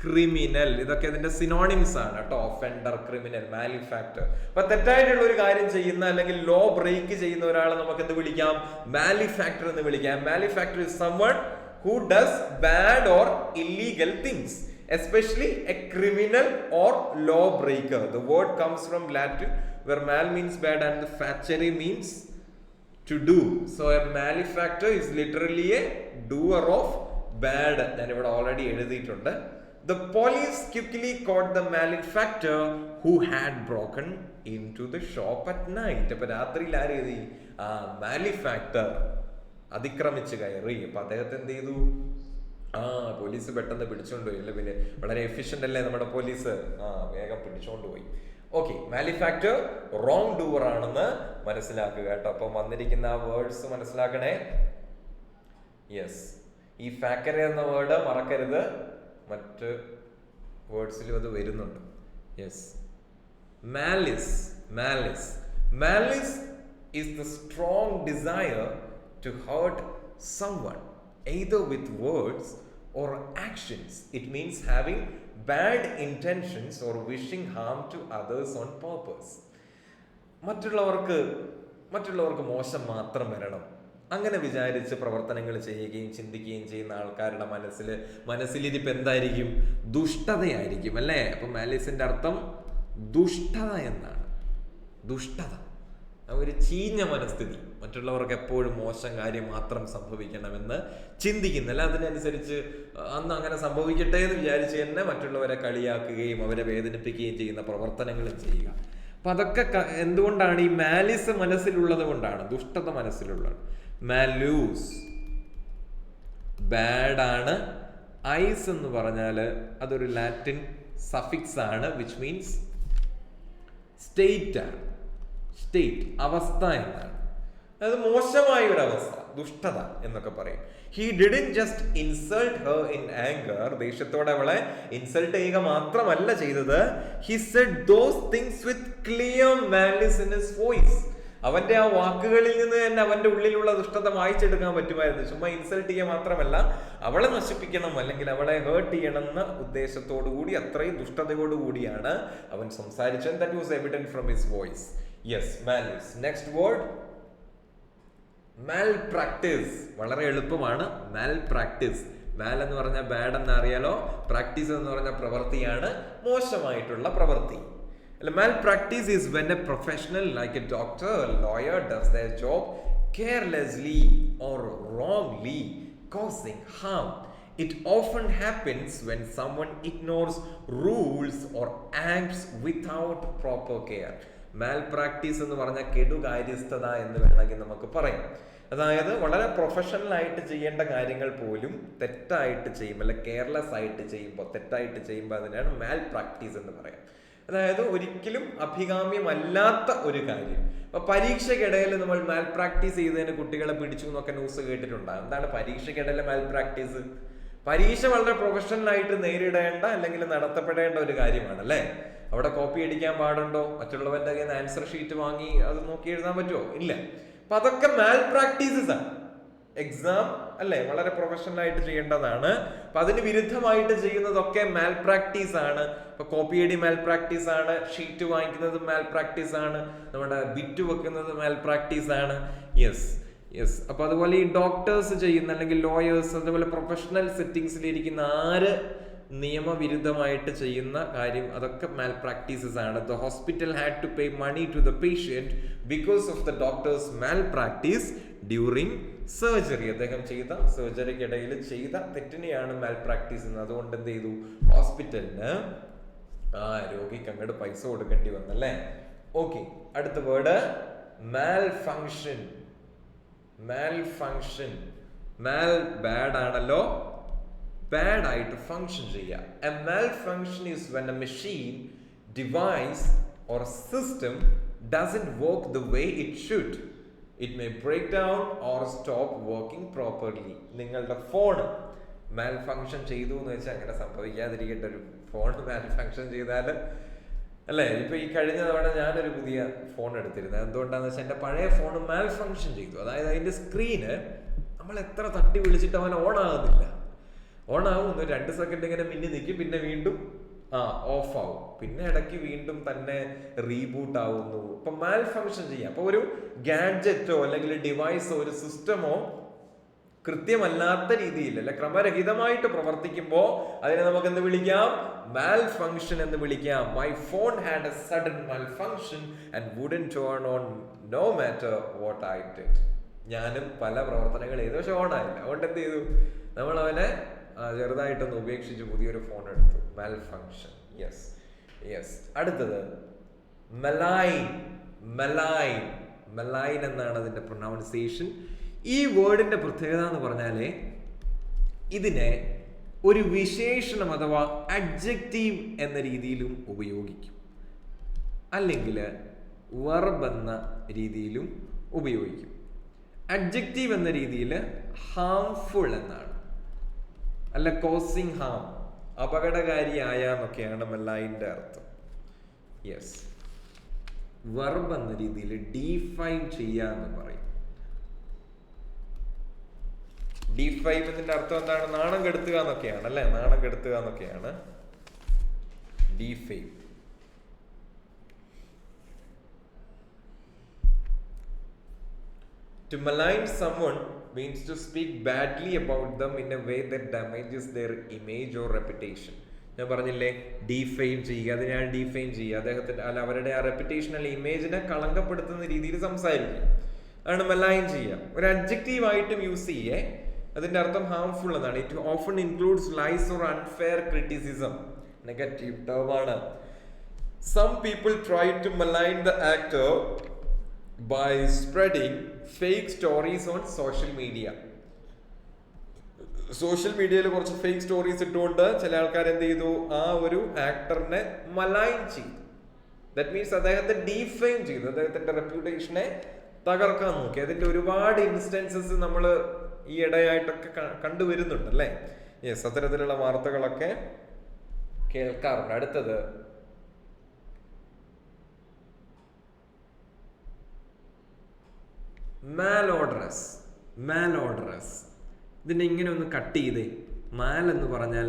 ക്രിമിനൽ. ഇതൊക്കെ ഇതിന്റെ സിനോണിംസ് ആണ് കേട്ടോ. Offender, criminal, malefactor. അപ്പൊ തെറ്റായിട്ടുള്ള ഒരു കാര്യം ചെയ്യുന്ന അല്ലെങ്കിൽ ലോ ബ്രേക്ക് ചെയ്യുന്ന ഒരാളെ നമുക്ക് എന്ത് വിളിക്കാം? മാലിഫാക്ടർ എന്ന് വിളിക്കാം. മാലിഫാക്ടർ is someone who does bad or illegal things, especially a criminal or law breaker. The word comes from Latin where mal means bad and the facere means to do. So a malefactor is literally a doer of bad. ഞാൻ ഇവിടെ already എഴുതിയിട്ടുണ്ട്. The police quickly caught the malefactor who had broken into the shop at night. അപ്പൊ രാത്രിയിൽ ആര് എഴുതി? മാലിഫാക്ടർ അതിക്രമിച്ച് കയറി. അപ്പൊ അദ്ദേഹത്തെ എന്ത് ചെയ്തു? പോലീസ് പെട്ടെന്ന് പിടിച്ചോണ്ട് പോയി. അല്ലെ, പിന്നെ വളരെ എഫിഷ്യന്റ് അല്ലേ നമ്മുടെ പോലീസ്? വേഗം പിടിച്ചോണ്ട് പോയി. ഓക്കെ, മാലിഫാക്ടർ റോങ് ഡൂവർ ആണെന്ന് മനസ്സിലാക്കുക കേട്ടോ. അപ്പം വന്നിരിക്കുന്ന ആ വേർഡ്സ് മനസ്സിലാക്കണേ. യെസ്, ഈ ഫാക്കര എന്ന വേർഡ് മറക്കരുത്. മറ്റ് വേർഡ്സിലും അത് വരുന്നുണ്ട്. Yes, malice. Malice is the strong desire to hurt someone either with words or actions. It means having bad intentions or wishing harm to others on purpose. മറ്റുള്ളവർക്ക് മോശം മാത്രം വരണം, അങ്ങനെ വിചാരിച്ച് പ്രവർത്തനങ്ങൾ ചെയ്യുകയും ചിന്തിക്കുകയും ചെയ്യുന്ന ആൾക്കാരുടെ മനസ്സിലിരിപ്പ് എന്തായിരിക്കും? ദുഷ്ടതയായിരിക്കും അല്ലേ? അപ്പൊ മാലിസിന്റെ അർത്ഥം ദുഷ്ടത എന്നാണ്. ദുഷ്ടത, ഒരു ചീഞ്ഞ മനസ്ഥിതി. മറ്റുള്ളവർക്ക് എപ്പോഴും മോശം കാര്യം മാത്രം സംഭവിക്കണമെന്ന് ചിന്തിക്കുന്നില്ല. അതിനനുസരിച്ച് അന്ന് അങ്ങനെ സംഭവിക്കട്ടെ എന്ന് വിചാരിച്ച് തന്നെ മറ്റുള്ളവരെ കളിയാക്കുകയും അവരെ വേദനിപ്പിക്കുകയും ചെയ്യുന്ന പ്രവർത്തനങ്ങളും ചെയ്യുക. അപ്പൊ അതൊക്കെ എന്തുകൊണ്ടാണ്? ഈ മാലിസ് മനസ്സിലുള്ളത് കൊണ്ടാണ്, ദുഷ്ടത മനസ്സിലുള്ളത്. മാലൂസ് ബാഡ് ആണ്. ഐസ് എന്ന് പറഞ്ഞാല് അതൊരു ലാറ്റിൻ സഫിക്സ് ആണ്, വിച്ച് മീൻസ് സ്റ്റേറ്റ് ആണ്. സ്റ്റേറ്റ്, അവസ്ഥ എന്നാണ്. അതായത് മോശമായ ഒരു അവസ്ഥ, ദുഷ്ടത എന്നൊക്കെ പറയും. He didn't just insult her in anger. ദേഷ്യത്തോടെ അവളെ ഇൻസൾട്ട് ചെയ്യുക മാത്രമല്ല ചെയ്തത്. He said those things with clear malice in his voice. അവന്റെ ആ വാക്കുകളിൽ നിന്ന് തന്നെ അവന്റെ ഉള്ളിലുള്ള ദുഷ്ടത വായിച്ചെടുക്കാൻ പറ്റുമായിരുന്നു. ചുമ്മാ ഇൻസൾട്ട് ചെയ്യുക മാത്രമല്ല, അവളെ നശിപ്പിക്കണം അല്ലെങ്കിൽ അവളെ ഹേർട്ട് ചെയ്യണം എന്ന ഉദ്ദേശത്തോടു കൂടി, അത്രയും ദുഷ്ടതയോടുകൂടിയാണ് അവൻ സംസാരിച്ചത്. That was evident from his voice. Yes, malice. Next word, malpractice. വളരെ എളുപ്പമാണ്. malpractice. മാൽ എന്ന് പറഞ്ഞാൽ ബാഡ് എന്ന് അറിയാലോ. പ്രാക്ടീസ് എന്ന് പറഞ്ഞ പ്രവൃത്തിയാണ്, മോശമായിട്ടുള്ള പ്രവൃത്തി. Malpractice is when a professional like a doctor or lawyer does their job carelessly or wrongly, causing harm. It often happens when someone ignores rules or acts without proper care. Malpractice എന്ന് പറഞ്ഞാൽ കെടുകാര്യസ്ഥത എന്ന് വേണമെങ്കിൽ നമുക്ക് പറയാം. അതായത് വളരെ professional ആയിട്ട് ചെയ്യേണ്ട കാര്യങ്ങൾ പോലും തെറ്റായിട്ട് ചെയ്യുമ്പോൾ, അല്ലെ കെയർലെസ് ആയിട്ട് ചെയ്യുമ്പോൾ, തെറ്റായിട്ട് ചെയ്യുമ്പോൾ അതിനാണ് മാൽ പ്രാക്ടീസ് എന്ന് പറയാം. അതായത് ഒരിക്കലും അഭികാമ്യമല്ലാത്ത ഒരു കാര്യം. അപ്പൊ പരീക്ഷയ്ക്കിടയിൽ നമ്മൾ മാൽ പ്രാക്ടീസ് ചെയ്തതിന് കുട്ടികളെ പിടിച്ചു എന്നൊക്കെ ന്യൂസ് കേട്ടിട്ടുണ്ടാകും. എന്താണ് പരീക്ഷയ്ക്കിടയിലെ മാൽ പ്രാക്ടീസ്? പരീക്ഷ വളരെ പ്രൊഫഷണൽ ആയിട്ട് നേരിടേണ്ട അല്ലെങ്കിൽ നടത്തപ്പെടേണ്ട ഒരു കാര്യമാണ് അല്ലേ? അവിടെ കോപ്പി അടിക്കാൻ പാടുണ്ടോ? മറ്റുള്ളവന്റെ കയ്യിൽ നിന്ന് ആൻസർ ഷീറ്റ് വാങ്ങി അത് നോക്കി എഴുതാൻ പറ്റുമോ? ഇല്ല. അപ്പൊ അതൊക്കെ മാൽ പ്രാക്ടീസസ് ആണ്. എക്സാം അല്ലെ, വളരെ പ്രൊഫഷണൽ ആയിട്ട് ചെയ്യേണ്ടതാണ്. അപ്പൊ അതിന് വിരുദ്ധമായിട്ട് ചെയ്യുന്നതൊക്കെ മാൽ പ്രാക്ടീസ് ആണ്. ഇപ്പൊ കോപ്പിയടി മാൽ പ്രാക്ടീസ് ആണ്, ഷീറ്റ് വാങ്ങിക്കുന്നത് മാൽ പ്രാക്ടീസ് ആണ്, നമ്മുടെ ബിറ്റ് വെക്കുന്നത് മാൽ പ്രാക്ടീസ് ആണ്. യെസ്. അപ്പൊ അതുപോലെ ഈ ഡോക്ടേഴ്സ് ചെയ്യുന്ന അല്ലെങ്കിൽ ലോയേഴ്സ് അതുപോലെ പ്രൊഫഷണൽ സെറ്റിംഗ്സിൽ ഇരിക്കുന്ന ആര് നിയമവിരുദ്ധമായിട്ട് ചെയ്യുന്ന കാര്യം അതൊക്കെ മാൽ പ്രാക്ടീസസ് ആണ്. The hospital had to pay money to the patient because of the doctor's malpractice during surgery. അദ്ദേഹം ചെയ്ത സർജറിക്കിടയിൽ ചെയ്ത തെറ്റിനെയാണ് മാൽ പ്രാക്ടീസ് എന്ന്. അതുകൊണ്ട് എന്ത് ചെയ്തു, ഹോസ്പിറ്റലിന് രോഗിക്ക് അങ്ങോട്ട് പൈസ കൊടുക്കേണ്ടി വന്നല്ലേ. ഓക്കെ, അടുത്ത word malfunction. Mal bad ആണല്ലോ, ബാഡ് ആയിട്ട് ഫങ്ഷൻ ചെയ്യുക. A malfunction is when a machine, device or system doesn't work the way it should. It may break down or stop working properly. നിങ്ങളുടെ phone malfunction ചെയ്തു എന്ന് വെച്ചാൽ അങ്ങനെ സംഭവിക്കാതിരിക്കട്ടെ. ഒരു phone മാൽ function ചെയ്താൽ അല്ലേ, ഇപ്പൊ ഈ കഴിഞ്ഞ തവണ ഞാനൊരു പുതിയ ഫോൺ എടുത്തിരുന്നത്. എന്തുകൊണ്ടാന്ന് വെച്ചാൽ എൻ്റെ പഴയ ഫോൺ മാൽ ഫങ്ഷൻ ചെയ്തു. അതായത് അതിന്റെ സ്ക്രീന് നമ്മൾ എത്ര തട്ടി വിളിച്ചിട്ട് അവൻ ഓൺ ആകുന്നില്ല. ഓൺ ആവും, 2 സെക്കൻഡ് ഇങ്ങനെ മിന്നി നിൽക്കും, പിന്നെ വീണ്ടും ഓഫ് ആവും, പിന്നെ ഇടയ്ക്ക് വീണ്ടും തന്നെ റീബൂട്ട് ആവുന്നു. ഇപ്പൊ മാൽ ഫങ്ഷൻ ചെയ്യാം. അപ്പൊ ഒരു ഗാഡ്ജറ്റോ അല്ലെങ്കിൽ ഡിവൈസോ ഒരു സിസ്റ്റമോ കൃത്യമല്ലാത്ത രീതിയിൽ അല്ലെ ക്രമരഹിതമായിട്ട് പ്രവർത്തിക്കുമ്പോൾ അതിനെ നമുക്ക് എന്ത് വിളിക്കാം, മാൽ ഫങ്ഷൻ എന്ന് വിളിക്കാം. My phone had a sudden malfunction and wouldn't turn on no matter what I did. ഞാനും പല പ്രവർത്തനങ്ങൾ ചെയ്തു, പക്ഷെ ഓൺ ആയില്ല. അതുകൊണ്ട് എന്ത് ചെയ്തു, നമ്മൾ അവനെ ചെറുതായിട്ടൊന്ന് ഉപേക്ഷിച്ച് പുതിയൊരു ഫോൺ എടുത്തു. മാൽ ഫങ്ഷൻ. യെസ്. അടുത്തത് മെലൈൻ എന്നാണ് അതിന്റെ പ്രൊനൗൺസിയേഷൻ. ഈ വേർഡിന്റെ പ്രത്യേകത എന്ന് പറഞ്ഞാല് ഇതിനെ ഒരു വിശേഷണം അഥവാ അഡ്ജക്റ്റീവ് എന്ന രീതിയിലും ഉപയോഗിക്കും, അല്ലെങ്കിൽ വെർബ് എന്ന രീതിയിലും ഉപയോഗിക്കും. അഡ്ജക്റ്റീവ് എന്ന രീതിയിൽ ഹാംഫുൾ എന്നാണ്, അല്ല കോസിങ് ഹാം, അപകടകാരിയായ എന്നൊക്കെയാണ് മെലൈൻ്റെ അർത്ഥം. യെസ്. വെർബ് എന്ന രീതിയിൽ ഡീഫൈൻ ചെയ്യുക എന്ന് പറയും. ഡീഫൈം എന്നതിന്റെ അർത്ഥം എന്താണ്, നാണം കെടുത്തുക എന്നൊക്കെയാണ് അല്ലെ, നാണം കെടുത്തുക എന്നൊക്കെയാണ് ഡീഫൈം. To malign someone means to speak badly about them in a way that damages their image or reputation. ഞാൻ പറഞ്ഞില്ലേ, ഡീഫെയിം ചെയ്യുക, അതിനാണ് ഡീഫെയിം ചെയ്യുക. അദ്ദേഹത്തിന്റെ അല്ല അവരുടെ ആ റെപ്യൂട്ടേഷൻ അല്ലെ ഇമേജിനെ കളങ്കപ്പെടുത്തുന്ന രീതിയിൽ സംസാരിക്കുക, ആണ് മെലൈൻ ചെയ്യുക. ഒരു അഡ്ജക്റ്റീവ് ആയിട്ടും യൂസ് ചെയ്യേ. അതിന്റെ അർത്ഥം ഹാംഫുൾ എന്നാണ്. It often includes lies or unfair criticism. Negative term ആണ്. Some people try to malign the actor by spreading fake stories on social media. Social മീഡിയയിൽ കുറച്ച് ഫേക്ക് സ്റ്റോറീസ് ഇട്ടുകൊണ്ട് ചില ആൾക്കാർ എന്ത് ചെയ്തു, ആ ഒരു ആക്ടറിനെ മലൈൻ ചെയ്തു. ദാറ്റ് മീൻസ് അദ്ദേഹത്തെ ഡീഫെയിം ചെയ്തു, അദ്ദേഹത്തിന്റെ റെപ്യൂട്ടേഷനെ തകർക്കാൻ നോക്കി. അതിന്റെ ഒരുപാട് ഇൻസ്റ്റൻസസ് നമ്മൾ ഈ ഇടയായിട്ടൊക്കെ കണ്ടുവരുന്നുണ്ട് അല്ലേ. യെസ്, അത്തരത്തിലുള്ള വാർത്തകളൊക്കെ കേൾക്കാറുണ്ട്. അടുത്തത് മാലോഡറസ്. ഇതിനെ ഇങ്ങനെ ഒന്ന് കട്ട് ചെയ്തേ. മാൽ എന്ന് പറഞ്ഞാൽ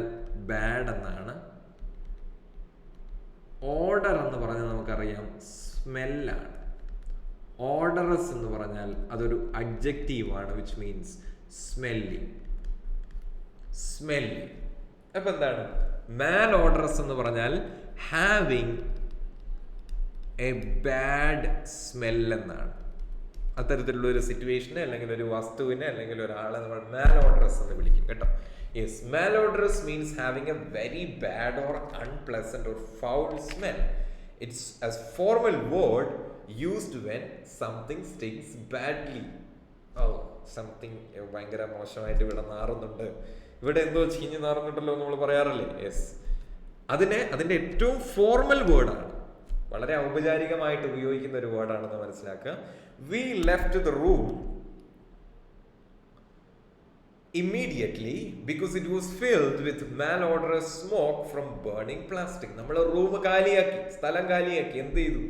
ബാഡ് എന്നാണ്. ഓർഡർ എന്ന് പറഞ്ഞാൽ നമുക്കറിയാം സ്മെല്ലാണ്. ഓർഡറസ് എന്ന് പറഞ്ഞാൽ അതൊരു അഡ്ജക്റ്റീവ് ആണ്, വിച്ച് മീൻസ് സ്മെല്ലി. അപ്പൊ എന്താണ് മാലോഡറസ് എന്ന് പറഞ്ഞാൽ ഹാവിങ് എ ബാഡ് സ്മെൽ എന്നാണ്. അത്തരത്തിലുള്ള ഒരു സിറ്റുവേഷനെ അല്ലെങ്കിൽ ഒരു വസ്തുവിനെ അല്ലെങ്കിൽ ഒരാളെ നമ്മൾ മാലോഡറസ് എന്ന് വിളിക്കും കേട്ടോ. Yes, malodorous means having a very bad or unpleasant or foul smell. It's a formal word used when something stinks badly. Something ഭയങ്കര മോശമായിട്ട് ഇവിടെ നാറുന്നുണ്ട്, ഇവിടെ എന്തോ ചീഞ്ഞ് നാറുന്നുണ്ടല്ലോ നമ്മൾ പറയാറില്ലേ. യെസ്, അതിന്റെ ഏറ്റവും ഫോർമൽ വേർഡാണ്, വളരെ ഔപചാരികമായിട്ട് ഉപയോഗിക്കുന്ന ഒരു വേർഡാണെന്ന് മനസ്സിലാക്കുക. We left the room immediately because it was filled with malodorous smoke from burning plastic. നമ്മൾ റൂം കാലിയാക്കി, സ്ഥലം കാലിയാക്കി. എന്ത് ചെയ്തു?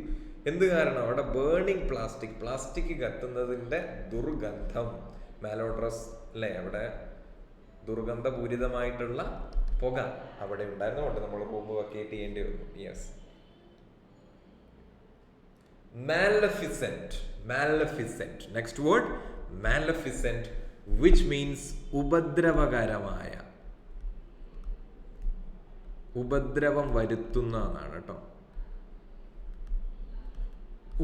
എന്ത് കാരണം? അവിടെ ബേണിംഗ് പ്ലാസ്റ്റിക് കത്തുന്നതിന്റെ ദുർഗന്ധം, മാലോഡറസ് അല്ലേ? അവിടെ ദുർഗന്ധപൂരിതമായിട്ടുള്ള പുക അവിടെ ഉണ്ടായിരുന്നതുകൊണ്ട് നമ്മൾ റൂം വക്കേറ്റ് ചെയ്യേണ്ടി വന്നു. Yes. Maleficent. Maleficent. Next word maleficent, which means ഉപദ്രവകരമായ, ഉപദ്രവം വരുത്തുന്ന എന്നാണ് കേട്ടോ.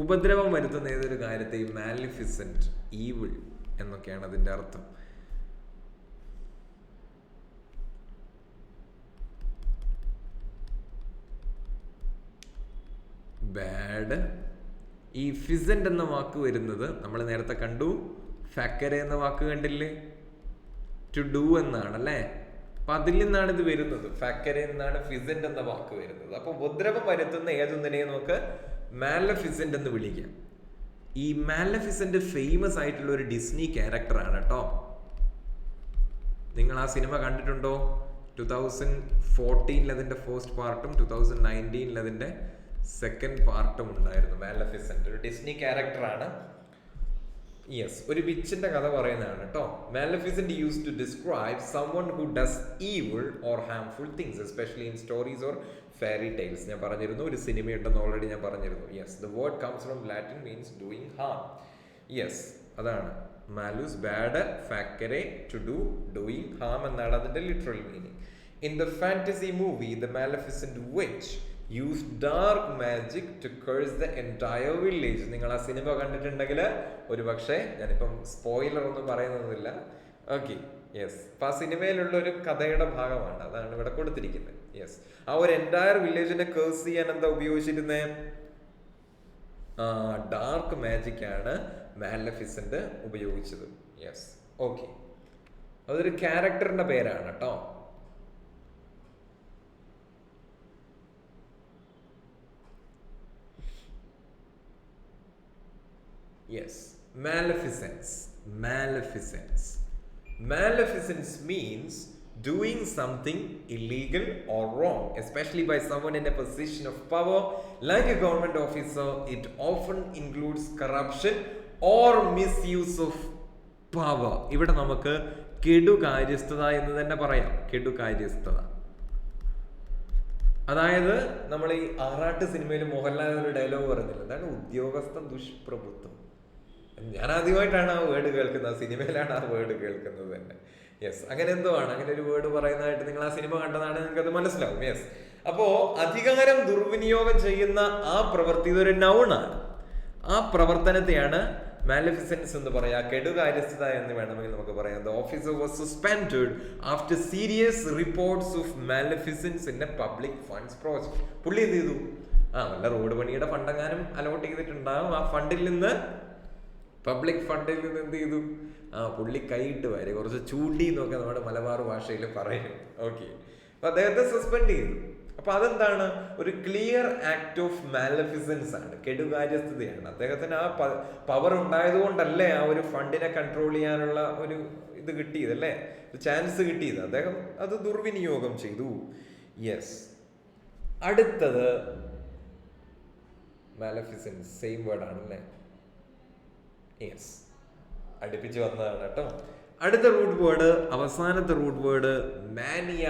ഉപദ്രവം വരുത്തുന്ന ഏതൊരു കാര്യത്തെയും മാലിഫിസെന്റ്, ഈവിൾ എന്നൊക്കെയാണ് അതിന്റെ അർത്ഥം. ബാഡ്. ഈ ഫിസന്റ് എന്ന വാക്ക് വരുന്നത് നമ്മൾ നേരത്തെ കണ്ടു, ഫക്കര എന്ന വാക്ക് കണ്ടില്ലേ, ടു ഡു എന്നാണ് അല്ലേ? അപ്പൊ അതിൽ നിന്നാണ് ഇത് വരുന്നത്. ഫക്കരയിൽ നിന്നാണ് ഫിസന്റ് എന്ന വാക്ക് വരുന്നത്. അപ്പൊ ഉപദ്രവം വരുത്തുന്ന ഏതൊന്നിനെയും നമുക്ക് മാലഫിസന്റ് എന്ന് വിളിക്കാം. ഈ മാലഫിസന്റ് ഫേമസ് ആയിട്ടുള്ള ഒരു ഡിസ്നി ക്യാരക്ടറാണ് കേട്ടോ. നിങ്ങൾ ആ സിനിമ കണ്ടിട്ടുണ്ടോ? 2014 അതിന്റെ ഫസ്റ്റ് പാർട്ടും 2019 അതിന്റെ സെക്കൻഡ് പാർട്ടും ഉണ്ടായിരുന്നു. മാലഫിസന്റ് ഒരു ഡിസ്നി ക്യാരക്ടറാണ്. യെസ്, ഒരു വിച്ചിന്റെ കഥ പറയുന്നതാണ് കേട്ടോ. Maleficent used to describe someone who does evil or harmful things, especially in stories or fairy tales. ഞാൻ പറഞ്ഞിരുന്നു ഒരു സിനിമയുണ്ടെന്ന് ഓൾറെഡി ഞാൻ പറഞ്ഞിരുന്നു. Yes, the word comes from Latin, means doing harm. Yes, അതാണ് malus, bad, facere, to do, doing harm എന്നാണ് അതിന്റെ literal meaning. In the fantasy movie, the Maleficent witch used dark magic to curse the entire village. നിങ്ങൾ ആ cinema കണ്ടിട്ടുണ്ടെങ്കിൽ ഒരു പക്ഷേ, ഞാനിപ്പം spoiler ഒന്നും പറയുന്നൊന്നുമില്ല. Okay, yes. അപ്പൊ ആ സിനിമയിലുള്ള ഒരു കഥയുടെ ഭാഗമാണ്, അതാണ് ഇവിടെ കൊടുത്തിരിക്കുന്നത്. യെസ്, ആ ഒരു എൻറ്റയർ വില്ലേജിനെ കേഴ്സ് ചെയ്യാൻ എന്താ ഉപയോഗിച്ചിരുന്നത്? ഡാർക്ക് മാജിക് ആണ് മാലഫിസന്റ് ഉപയോഗിച്ചത്. Yes, okay. അതൊരു ക്യാരക്ടറിന്റെ പേരാണ് കേട്ടോ. Yes, maleficence. Maleficence. Maleficence means doing something illegal or wrong, especially by someone in a position of power, like a government officer. It often includes corruption or misuse of power. ഇവിടെ നമുക്ക് കെടുകാര്യസ്ഥത എന്ന് തന്നെ പറയാം. കെടുകാര്യസ്ഥത, അതായത് നമ്മൾ ഈ ആറാട്ട് സിനിമയിൽ മോഹൻലാൽ ഒരു ഡയലോഗ് പറഞ്ഞില്ല, എന്താണ്? ഉദ്യോഗസ്ഥൻ ദുഷ്പ്രഭുത്വം. ഞാൻ ആദ്യമായിട്ടാണ് ആ വേർഡ് കേൾക്കുന്നത്, സിനിമയിലാണ് ആ വേർഡ് കേൾക്കുന്നത് തന്നെ. യെസ്, അങ്ങനെ എന്തോ ആണ്, അങ്ങനെ ഒരു വേർഡ് പറയുന്നതായിട്ട് നിങ്ങൾ ആ സിനിമ കണ്ടതാണ്, നിങ്ങൾക്ക് അത് മനസ്സിലാവും. യെസ്, അപ്പോ അധികാരം ദുർവിനിയോഗം ചെയ്യുന്ന ആ പ്രവൃത്തി, ഇതൊരു നൗണാണ്. ആ പ്രവർത്തനത്തെയാണ് മാലിഫിസൻസ് എന്ന് പറയാ, കെടുകാര്യസ്ഥത എന്ന് വേണമെങ്കിൽ നമുക്ക് പറയാം. The officer was suspended after serious reports of malfeasance in a public funds project. പുള്ളി എന്ത് ചെയ്തു? വല്ല റോഡ് പണിയുടെ ഫണ്ടെങ്ങാനും അലോട്ട് ചെയ്തിട്ടുണ്ടാകും. ആ ഫണ്ടിൽ നിന്ന്, പബ്ലിക് ഫണ്ടിൽ നിന്ന് എന്ത് ചെയ്തു? പുള്ളി കൈയിട്ട് വാരി, കുറച്ച് ചൂണ്ടി എന്നൊക്കെ നമ്മുടെ മലബാർ ഭാഷയിൽ പറയും. ഓക്കെ, അപ്പൊ അദ്ദേഹത്തെ സസ്പെൻഡ് ചെയ്തു. അപ്പൊ അതെന്താണ്? ഒരു ക്ലിയർ ആക്ട് ഓഫ് മാലഫിസൻസ് ആണ്, കെടുകാര്യസ്ഥതയാണ്. അദ്ദേഹത്തിന് ആ പവർ ഉണ്ടായത് കൊണ്ടല്ലേ ആ ഒരു ഫണ്ടിനെ കൺട്രോൾ ചെയ്യാനുള്ള ഒരു ഇത് കിട്ടിയത്, അല്ലേ? ചാൻസ് കിട്ടിയത്. അദ്ദേഹം അത് ദുർവിനിയോഗം ചെയ്തു. യെസ്, അടുത്തത് മാലഫിസൻസ്, സെയിം വേർഡ് ആണല്ലേ? യെസ്, അടുപ്പിച്ച് വന്നതാണ് കേട്ടോ. അടുത്ത റൂട്ട് വേർഡ്, അവസാനത്തെ റൂട്ട് വേർഡ് മാനിയ.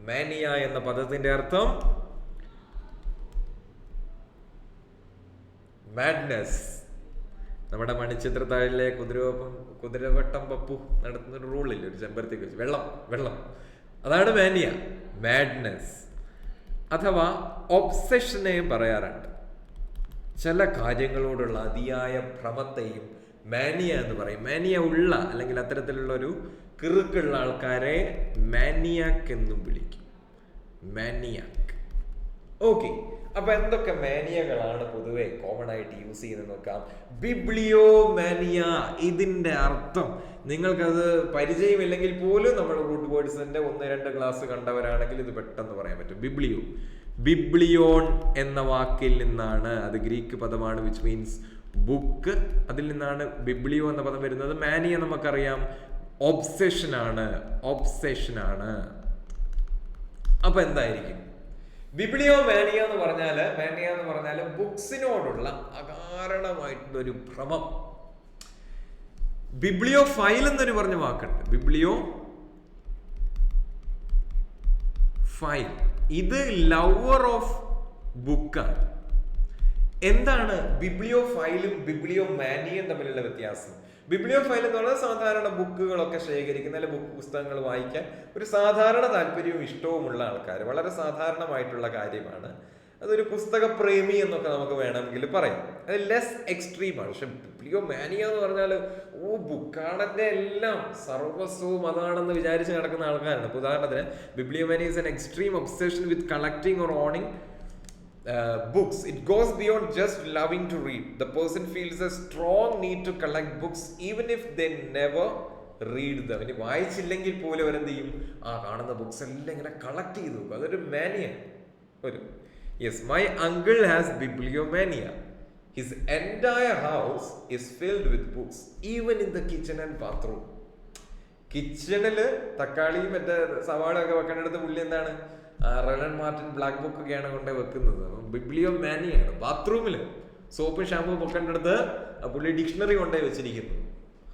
മാനിയ എന്ന പദത്തിന്റെ അർത്ഥം മാഡ്നസ്. നമ്മുടെ മണിച്ചിത്രത്താഴിലെ കുതിരവട്ടം പപ്പു നടത്തുന്ന ഒരു റൂളില്ല, ഒരു ചെമ്പരത്തേക്ക് വെച്ച് വെള്ളം, അതാണ് മാനിയ, മാഡ്നസ്. അഥവാ ഒബ്സെഷനെയും പറയാറുണ്ട്. ചില കാര്യങ്ങളോടുള്ള അതിയായ ഭ്രമത്തെയും മാനിയ എന്ന് പറയും. മാനിയ ഉള്ള അല്ലെങ്കിൽ അത്തരത്തിലുള്ള ഒരു കിറുക്കുള്ള ആൾക്കാരെ മാനിയാക്ക് എന്നും വിളിക്കും. മാനിയാക്ക്. ഓക്കെ, അപ്പൊ എന്തൊക്കെ മാനിയകളാണ് പൊതുവെ കോമൺ ആയിട്ട് യൂസ് ചെയ്യുന്നത് നോക്കാം. ബിബ്ലിയോ മാനിയ, ഇതിന്റെ അർത്ഥം നിങ്ങൾക്കത് പരിചയമില്ലെങ്കിൽ പോലും നമ്മൾ റൂട്ട് വേർഡ്സിന്റെ 1-2 ക്ലാസ് കണ്ടവരാണെങ്കിൽ ഇത് പെട്ടെന്ന് പറയാൻ പറ്റും. ബിബ്ലിയോ, ബിബ്ലിയോൺ എന്ന വാക്കിൽ നിന്നാണ്, അത് ഗ്രീക്ക് പദമാണ്, വിച്ച് മീൻസ് ബുക്ക്. അതിൽ നിന്നാണ് ബിബ്ലിയോ എന്ന പദം വരുന്നത്. മാനിയ നമുക്കറിയാം ഒബ്സെഷൻ ആണ്. അപ്പൊ എന്തായിരിക്കും ബിബ്ലിയോ മാനിയ എന്ന് പറഞ്ഞാല് ബുക്സിനോടുള്ള അകാരണമായിട്ടുള്ള ഒരു ഭ്രമം. ബിബ്ലിയോ ഫൈൽ എന്നൊരു പറഞ്ഞ വാക്കുണ്ട്. ബിബ്ലിയോ ഫൈൽ, ഇത് ലവർ ഓഫ് ബുക്കാണ്. എന്താണ് ബിബ്ലിയോ ഫൈലും ബിബ്ലിയോ മാനിയയും തമ്മിലുള്ള വ്യത്യാസം? ബിബ്ലിയോ ഫൈൽ എന്ന് പറയുന്നത് സാധാരണ ബുക്കുകളൊക്കെ ശേഖരിക്കുന്ന, അല്ലെങ്കിൽ പുസ്തകങ്ങൾ വായിക്കാൻ ഒരു സാധാരണ താല്പര്യവും ഇഷ്ടവുമുള്ള ആൾക്കാർ, വളരെ സാധാരണമായിട്ടുള്ള കാര്യമാണ്. അതൊരു പുസ്തക പ്രേമി എന്നൊക്കെ നമുക്ക് വേണമെങ്കിൽ പറയാം. അത് ലെസ് എക്സ്ട്രീമാണ്. പക്ഷെ ബിബ്ലിയോ മാനിയ എന്ന് പറഞ്ഞാൽ ബുക്കാണന്റെ എല്ലാം സർവസ്വവും അതാണെന്ന് വിചാരിച്ച് നടക്കുന്ന ആൾക്കാരാണ്. ഇപ്പൊ ഉദാഹരണത്തിന് bibliomania is an extreme obsession with collecting or owning books. It goes beyond just loving to read. The person feels a strong need to collect books even if they never read them. ഇനി വായിച്ചില്ലെങ്കിൽ പോലും അവരെന്ത് ചെയ്യും? കാണുന്ന books എല്ലാം ഇങ്ങനെ collect ചെയ്ത് നോക്കും. അതൊരു മാനിയ. Yes, my uncle has bibliomania. His entire house is filled with books, even in the kitchen and bathroom. കിച്ചണില് തക്കാളിയും മറ്റേ സവാള ഒക്കെ വെക്കാനെടുത്ത പുള്ളി എന്താണ്, റെലൻ മാർട്ടിൻ ബ്ലാക്ക് ബുക്ക് ഒക്കെയാണ് കൊണ്ടേ വെക്കുന്നത്. ബിബ്ലിയോ മാനിയാണ്. ബാത്റൂമില് സോപ്പ് ഷാമ്പു വെക്കേണ്ടടുത്ത് പുള്ളി ഡിക്ഷണറി കൊണ്ടേ വെച്ചിരിക്കുന്നു.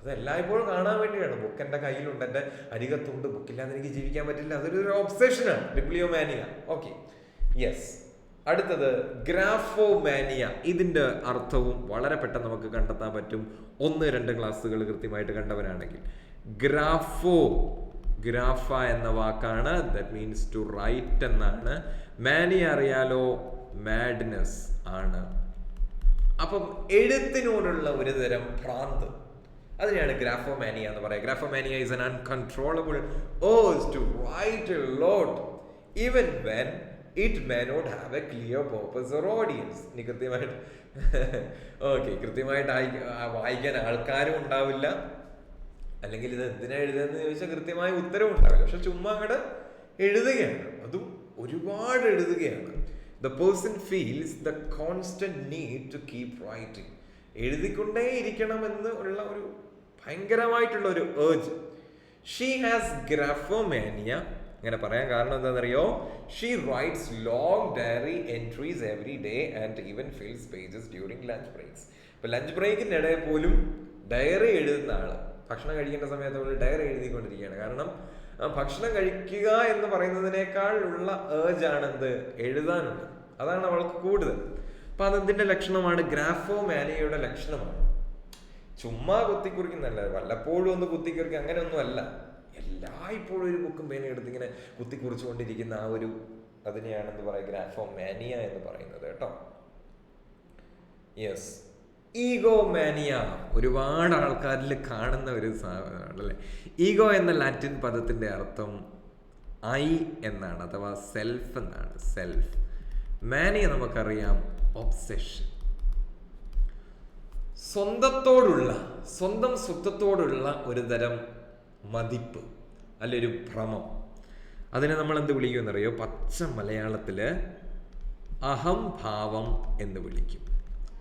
അത് എല്ലായ്പ്പോഴും കാണാൻ വേണ്ടിയാണ്. ബുക്ക് എൻ്റെ കയ്യിലുണ്ട്, എൻ്റെ അരികത്തുണ്ട്, ബുക്കില്ലാതെ എനിക്ക് ജീവിക്കാൻ പറ്റില്ല. അതൊരു ഓബ്സെഷനാണ് ബിബ്ലിയോ മാനിയ. Okay, yes. അടുത്തത് ഗ്രാഫോമാനിയ. ഇതിന്റെ അർത്ഥവും വളരെ പെട്ടെന്ന് നമുക്ക് കണ്ടെത്താൻ പറ്റും, 1-2 ക്ലാസ്സുകൾ കൃത്യമായിട്ട് കണ്ടവരാണെങ്കിൽ. ഗ്രാഫ എന്ന വാക്കാണ്. ദാറ്റ് മീൻസ് ടു റൈറ്റ് എന്നാണ്. മാനിയ അറിയാലോ, മാഡ്നെസ് ആണ്. അപ്പം എഴുത്തിനോടുള്ള ഒരു തരം ഭ്രാന്ത്, അതിനെയാണ് ഗ്രാഫോമാനിയ എന്ന് പറയുക. ഗ്രാഫോമാനിയ is an uncontrollable urge to write a lot even when it may not have a clear purpose or audience. ഇനി കൃത്യമായിട്ട് കൃത്യമായിട്ട് വായിക്കാൻ ആൾക്കാരും ഉണ്ടാവില്ല, അല്ലെങ്കിൽ ഇത് എന്തിനാ എഴുതുകയെന്ന് ചോദിച്ചാൽ കൃത്യമായ ഉത്തരവും ഉണ്ടാവില്ല. പക്ഷെ ചുമ്മാ അങ്ങോട്ട് എഴുതുകയാണ്, അതും ഒരുപാട് എഴുതുകയാണ്. The person feels the constant need to keep writing. എഴുതിക്കൊണ്ടേ ഇരിക്കണമെന്ന് ഉള്ള ഒരു ഭയങ്കരമായിട്ടുള്ള ഒരു ഏർജ്. She has graphomania. അങ്ങനെ പറയാൻ കാരണം എന്താണെന്നറിയോ? She writes long diary entries every day and even fills pages during lunch breaks. ഇപ്പൊ ലഞ്ച് ബ്രേക്കിന്റെ ഇടയിൽ പോലും ഡയറി എഴുതുന്ന ആള്, ഭക്ഷണം കഴിക്കേണ്ട സമയത്ത് ഡയറി എഴുതിക്കൊണ്ടിരിക്കുകയാണ്. കാരണം ഭക്ഷണം കഴിക്കുക എന്ന് പറയുന്നതിനേക്കാൾ ഉള്ള ഏർജാണ് എന്ത്, എഴുതാനുള്ളത്. അതാണ് അവൾക്ക് കൂടുതൽ. അപ്പൊ അതെന്തിന്റെ ലക്ഷണമാണ്? ഗ്രാഫോമാനിയയുടെ ലക്ഷണമാണ്. ചുമ്മാ കുത്തിക്കുറിക്കുന്നല്ല, വല്ലപ്പോഴും ഒന്ന് കുത്തിക്കുറിക്കുക, അങ്ങനെയൊന്നും അല്ല. എല്ലായ്പ്പോഴും ഒരു ബുക്കും പേന എടുത്ത് ഇങ്ങനെ കുത്തിക്കുറിച്ചുകൊണ്ടിരിക്കുന്ന ആ ഒരു അതിനെയാണെന്ന് പറയുക ഗ്രാഫോമാനിയ എന്ന് പറയുന്നത് കേട്ടോ. യെസ്, ഈഗോമാനിയ ഒരുപാട് ആൾക്കാരിൽ കാണുന്ന ഒരു സാധനമാണല്ലേ. ഈഗോ എന്ന ലാറ്റിൻ പദത്തിന്റെ അർത്ഥം ഐ എന്നാണ്, അഥവാ സെൽഫ് എന്നാണ്. സെൽഫ്. മാനിയ നമുക്കറിയാം, ഒബ്സെഷൻ. സ്വന്തം സ്വത്വത്തോടുള്ള ഒരു തരം മതിപ്പ്, അല്ലൊരു ഭ്രമം. അതിനെ നമ്മൾ എന്ത് വിളിക്കുമെന്നറിയോ? പച്ച മലയാളത്തില് അഹംഭാവം എന്ന് വിളിക്കും.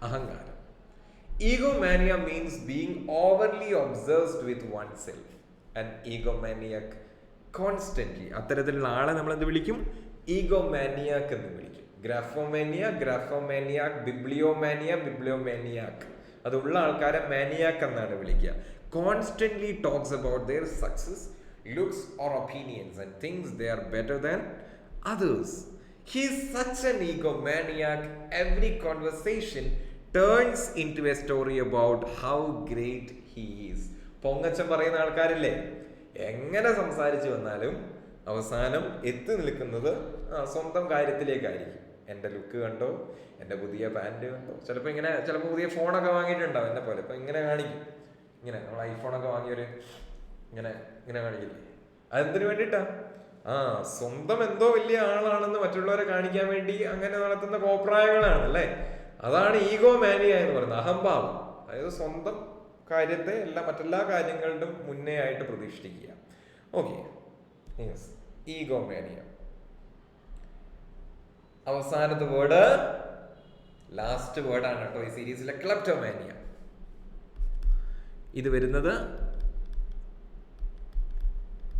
അഹങ്കാരം. Egomania means being overly obsessed with oneself. An egomaniac constantly. അത്തരത്തിലുള്ള ആളെ നമ്മൾ എന്ത് വിളിക്കും? ഈഗോമാനിയാക് എന്ന് വിളിക്കും. ഗ്രാഫോമാനിയാക്, ബിബ്ലിയോമാനിയാക്. അതുള്ള ആൾക്കാരെ മാനിയാക് എന്നാണ് വിളിക്കുക. Constantly talks about their success, looks or opinions and thinks they are better than others. He is such an egomaniac. Every conversation turns into a story about how great he is. പൊങ്ങച്ചം പറയുന്ന ആൾക്കാരില്ലേ, എങ്ങനെ സംസാരിച്ചു വന്നാലും അവസാനം എത്തി നിൽക്കുന്നത് സ്വന്തം കാര്യത്തിലേക്കായിരിക്കും. എൻ്റെ look കണ്ടോ, എൻ്റെ പുതിയ പാൻറ് കണ്ടോ, ചിലപ്പോൾ പുതിയ ഫോണൊക്കെ വാങ്ങിയിട്ടുണ്ടാവും എന്നെ പോലെ. ഇപ്പം ഇങ്ങനെ കാണിക്കും, ഇങ്ങനെ നമ്മൾ ഐഫോണൊക്കെ വാങ്ങിയൊരു ഇങ്ങനെ കാണിക്കില്ലേ, അതെന്തിനു വേണ്ടിയിട്ടാ? സ്വന്തം എന്തോ വലിയ ആളാണെന്ന് മറ്റുള്ളവരെ കാണിക്കാൻ വേണ്ടി അങ്ങനെ നടത്തുന്ന കോപ്രായങ്ങളാണ് അല്ലേ. അതാണ് ഈഗോമാനിയ എന്ന് പറയുന്നത്, അഹംഭാവം. അതായത് സ്വന്തം കാര്യത്തെ മറ്റെല്ലാ കാര്യങ്ങളിലും മുന്നേ ആയിട്ട് പ്രതിഷ്ഠിക്കുക. ഓക്കെ, ഈഗോമാനിയ. അവസാനത്തെ വേർഡ്, ലാസ്റ്റ് വേർഡാണ് കേട്ടോ ഈ സീരീസിലെ, ക്ലെപ്റ്റോമാനിയ. ഇത് വരുന്നത്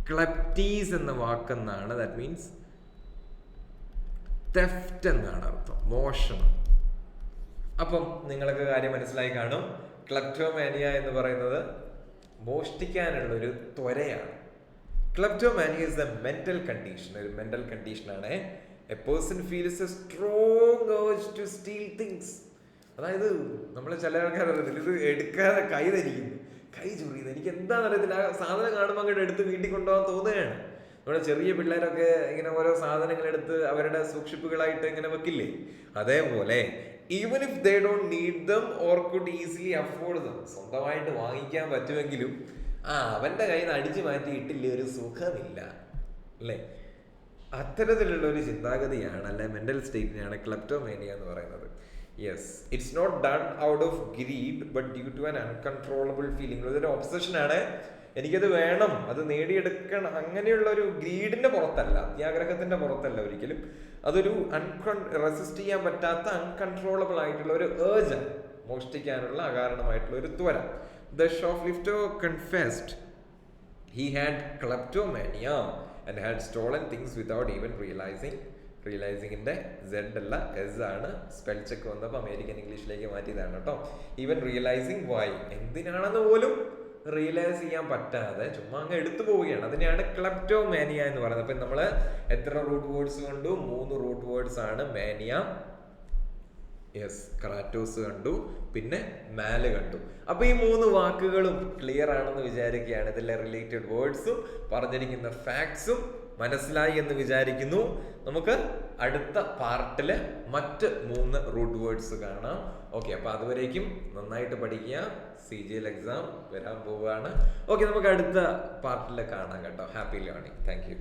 ക്ലെപ്റ്റീസ് എന്ന വാക്കെന്നാണ്. ദാറ്റ് മീൻസ് തെഫ്റ്റ് എന്നാണ് അർത്ഥം, മോഷണം. അപ്പം നിങ്ങൾക്ക് കാര്യം മനസ്സിലായി കാണും. ക്ലെപ്റ്റോമാനിയ എന്ന് പറയുന്നത് മോഷ്ടിക്കാനുള്ള ഒരു ത്വരയാണ്. Kleptomania is A mental condition, ഒരു മെന്റൽ കണ്ടീഷനാണ്. A person feels A strong urge to steal things. അതായത് നമ്മൾ ചില ആൾക്കാർ അറിയത്തില്ല, ഇത് എടുക്കാതെ കൈ ധരിക്കുന്നു, കൈ ചൊറിയുന്നു, എനിക്ക് എന്താണെന്ന് അറിയത്തില്ല, ആ സാധനം കാണുമ്പോൾ അങ്ങോട്ട് എടുത്ത് വീട്ടിൽ കൊണ്ടുപോകാൻ തോന്നുകയാണ്. നമ്മുടെ ചെറിയ പിള്ളേരൊക്കെ ഇങ്ങനെ ഓരോ സാധനങ്ങൾ എടുത്ത് അവരുടെ സൂക്ഷിപ്പുകളായിട്ട് ഇങ്ങനെ വെക്കില്ലേ, അതേപോലെ even if they don't need dum or could easily afford dum, സ്വന്തമായിട്ട് വാങ്ങിക്കാൻ പറ്റുമെങ്കിലും അവന്റെ കയ്യിൽ നിന്ന് അടിച്ചു മാറ്റി ഇട്ടില്ലേ ഒരു സുഖമില്ല അല്ലേ. അത്തരത്തിലുള്ള ഒരു ചിന്താഗതിയാണ്, അല്ലെ മെന്റൽ സ്റ്റേറ്റിനെയാണ് ക്ലെപ്റ്റോമാനിയ എന്ന് പറയുന്നത്. Yes, it's not done out of greed but due to an uncontrollable feeling. ഇതൊരു ഒബ്സഷനാണ്, എനിക്കത് വേണം, അത് നേടിയെടുക്കണം, അങ്ങനെയുള്ള ഒരു ഗ്രീഡിന്റെ പുറത്തല്ല, അത്യാഗ്രഹത്തിന്റെ പുറത്തല്ല ഒരിക്കലും. അതൊരു റെസിസ്റ്റ് ചെയ്യാൻ പറ്റാത്ത അൺകൺട്രോളബിൾ ആയിട്ടുള്ള ഒരു ഏർജ്, മോഷ്ടിക്കാനുള്ള അകാരണമായിട്ടുള്ള ഒരു ത്വര. The shoplifter confessed he had kleptomania and had stolen things without even realizing. റിയലൈസിങ്ങിന്റെ Z അല്ല S ആണ്, സ്പെൽ ചെക്ക് വന്നപ്പോൾ അമേരിക്കൻ ഇംഗ്ലീഷിലേക്ക് മാറ്റിയതാണ് കേട്ടോ. ഈവൻ റിയലൈസിങ് വൈ, എന്തിനാണെന്ന് പോലും റിയലൈസ് ചെയ്യാൻ പറ്റാതെ ചുമ്മാ അങ്ങ് എടുത്തു പോവുകയാണ്. അതിനെയാണ് ക്ലെപ്റ്റോമാനിയ എന്ന് പറയുന്നത്. അപ്പൊ നമ്മൾ എത്ര റൂട്ട് വേർഡ്സ് കണ്ടു? 3 റൂട്ട് വേർഡ്സ് ആണ്. മാനിയ, യെസ്, ക്രാറ്റോസ് കണ്ടു, പിന്നെ മാല് കണ്ടു. അപ്പൊ ഈ 3 വാക്കുകളും ക്ലിയർ ആണെന്ന് വിചാരിക്കുകയാണ്. ഇതിലെ റിലേറ്റഡ് വേർഡ്സും പറഞ്ഞിരിക്കുന്ന ഫാക്ട്സും മനസ്സിലായി എന്ന് വിചാരിക്കുന്നു. നമുക്ക് അടുത്ത പാർട്ടില് മറ്റ് 3 റൂട്ട് വേർഡ്സ് കാണാം. ഓക്കെ, അപ്പൊ അതുവരേക്കും നന്നായിട്ട് പഠിക്കുക. CGL എക്സാം വരാൻ പോവുകയാണ്. ഓക്കെ, നമുക്ക് അടുത്ത പാർട്ടിൽ കാണാം കേട്ടോ. Happy learning. Thank you.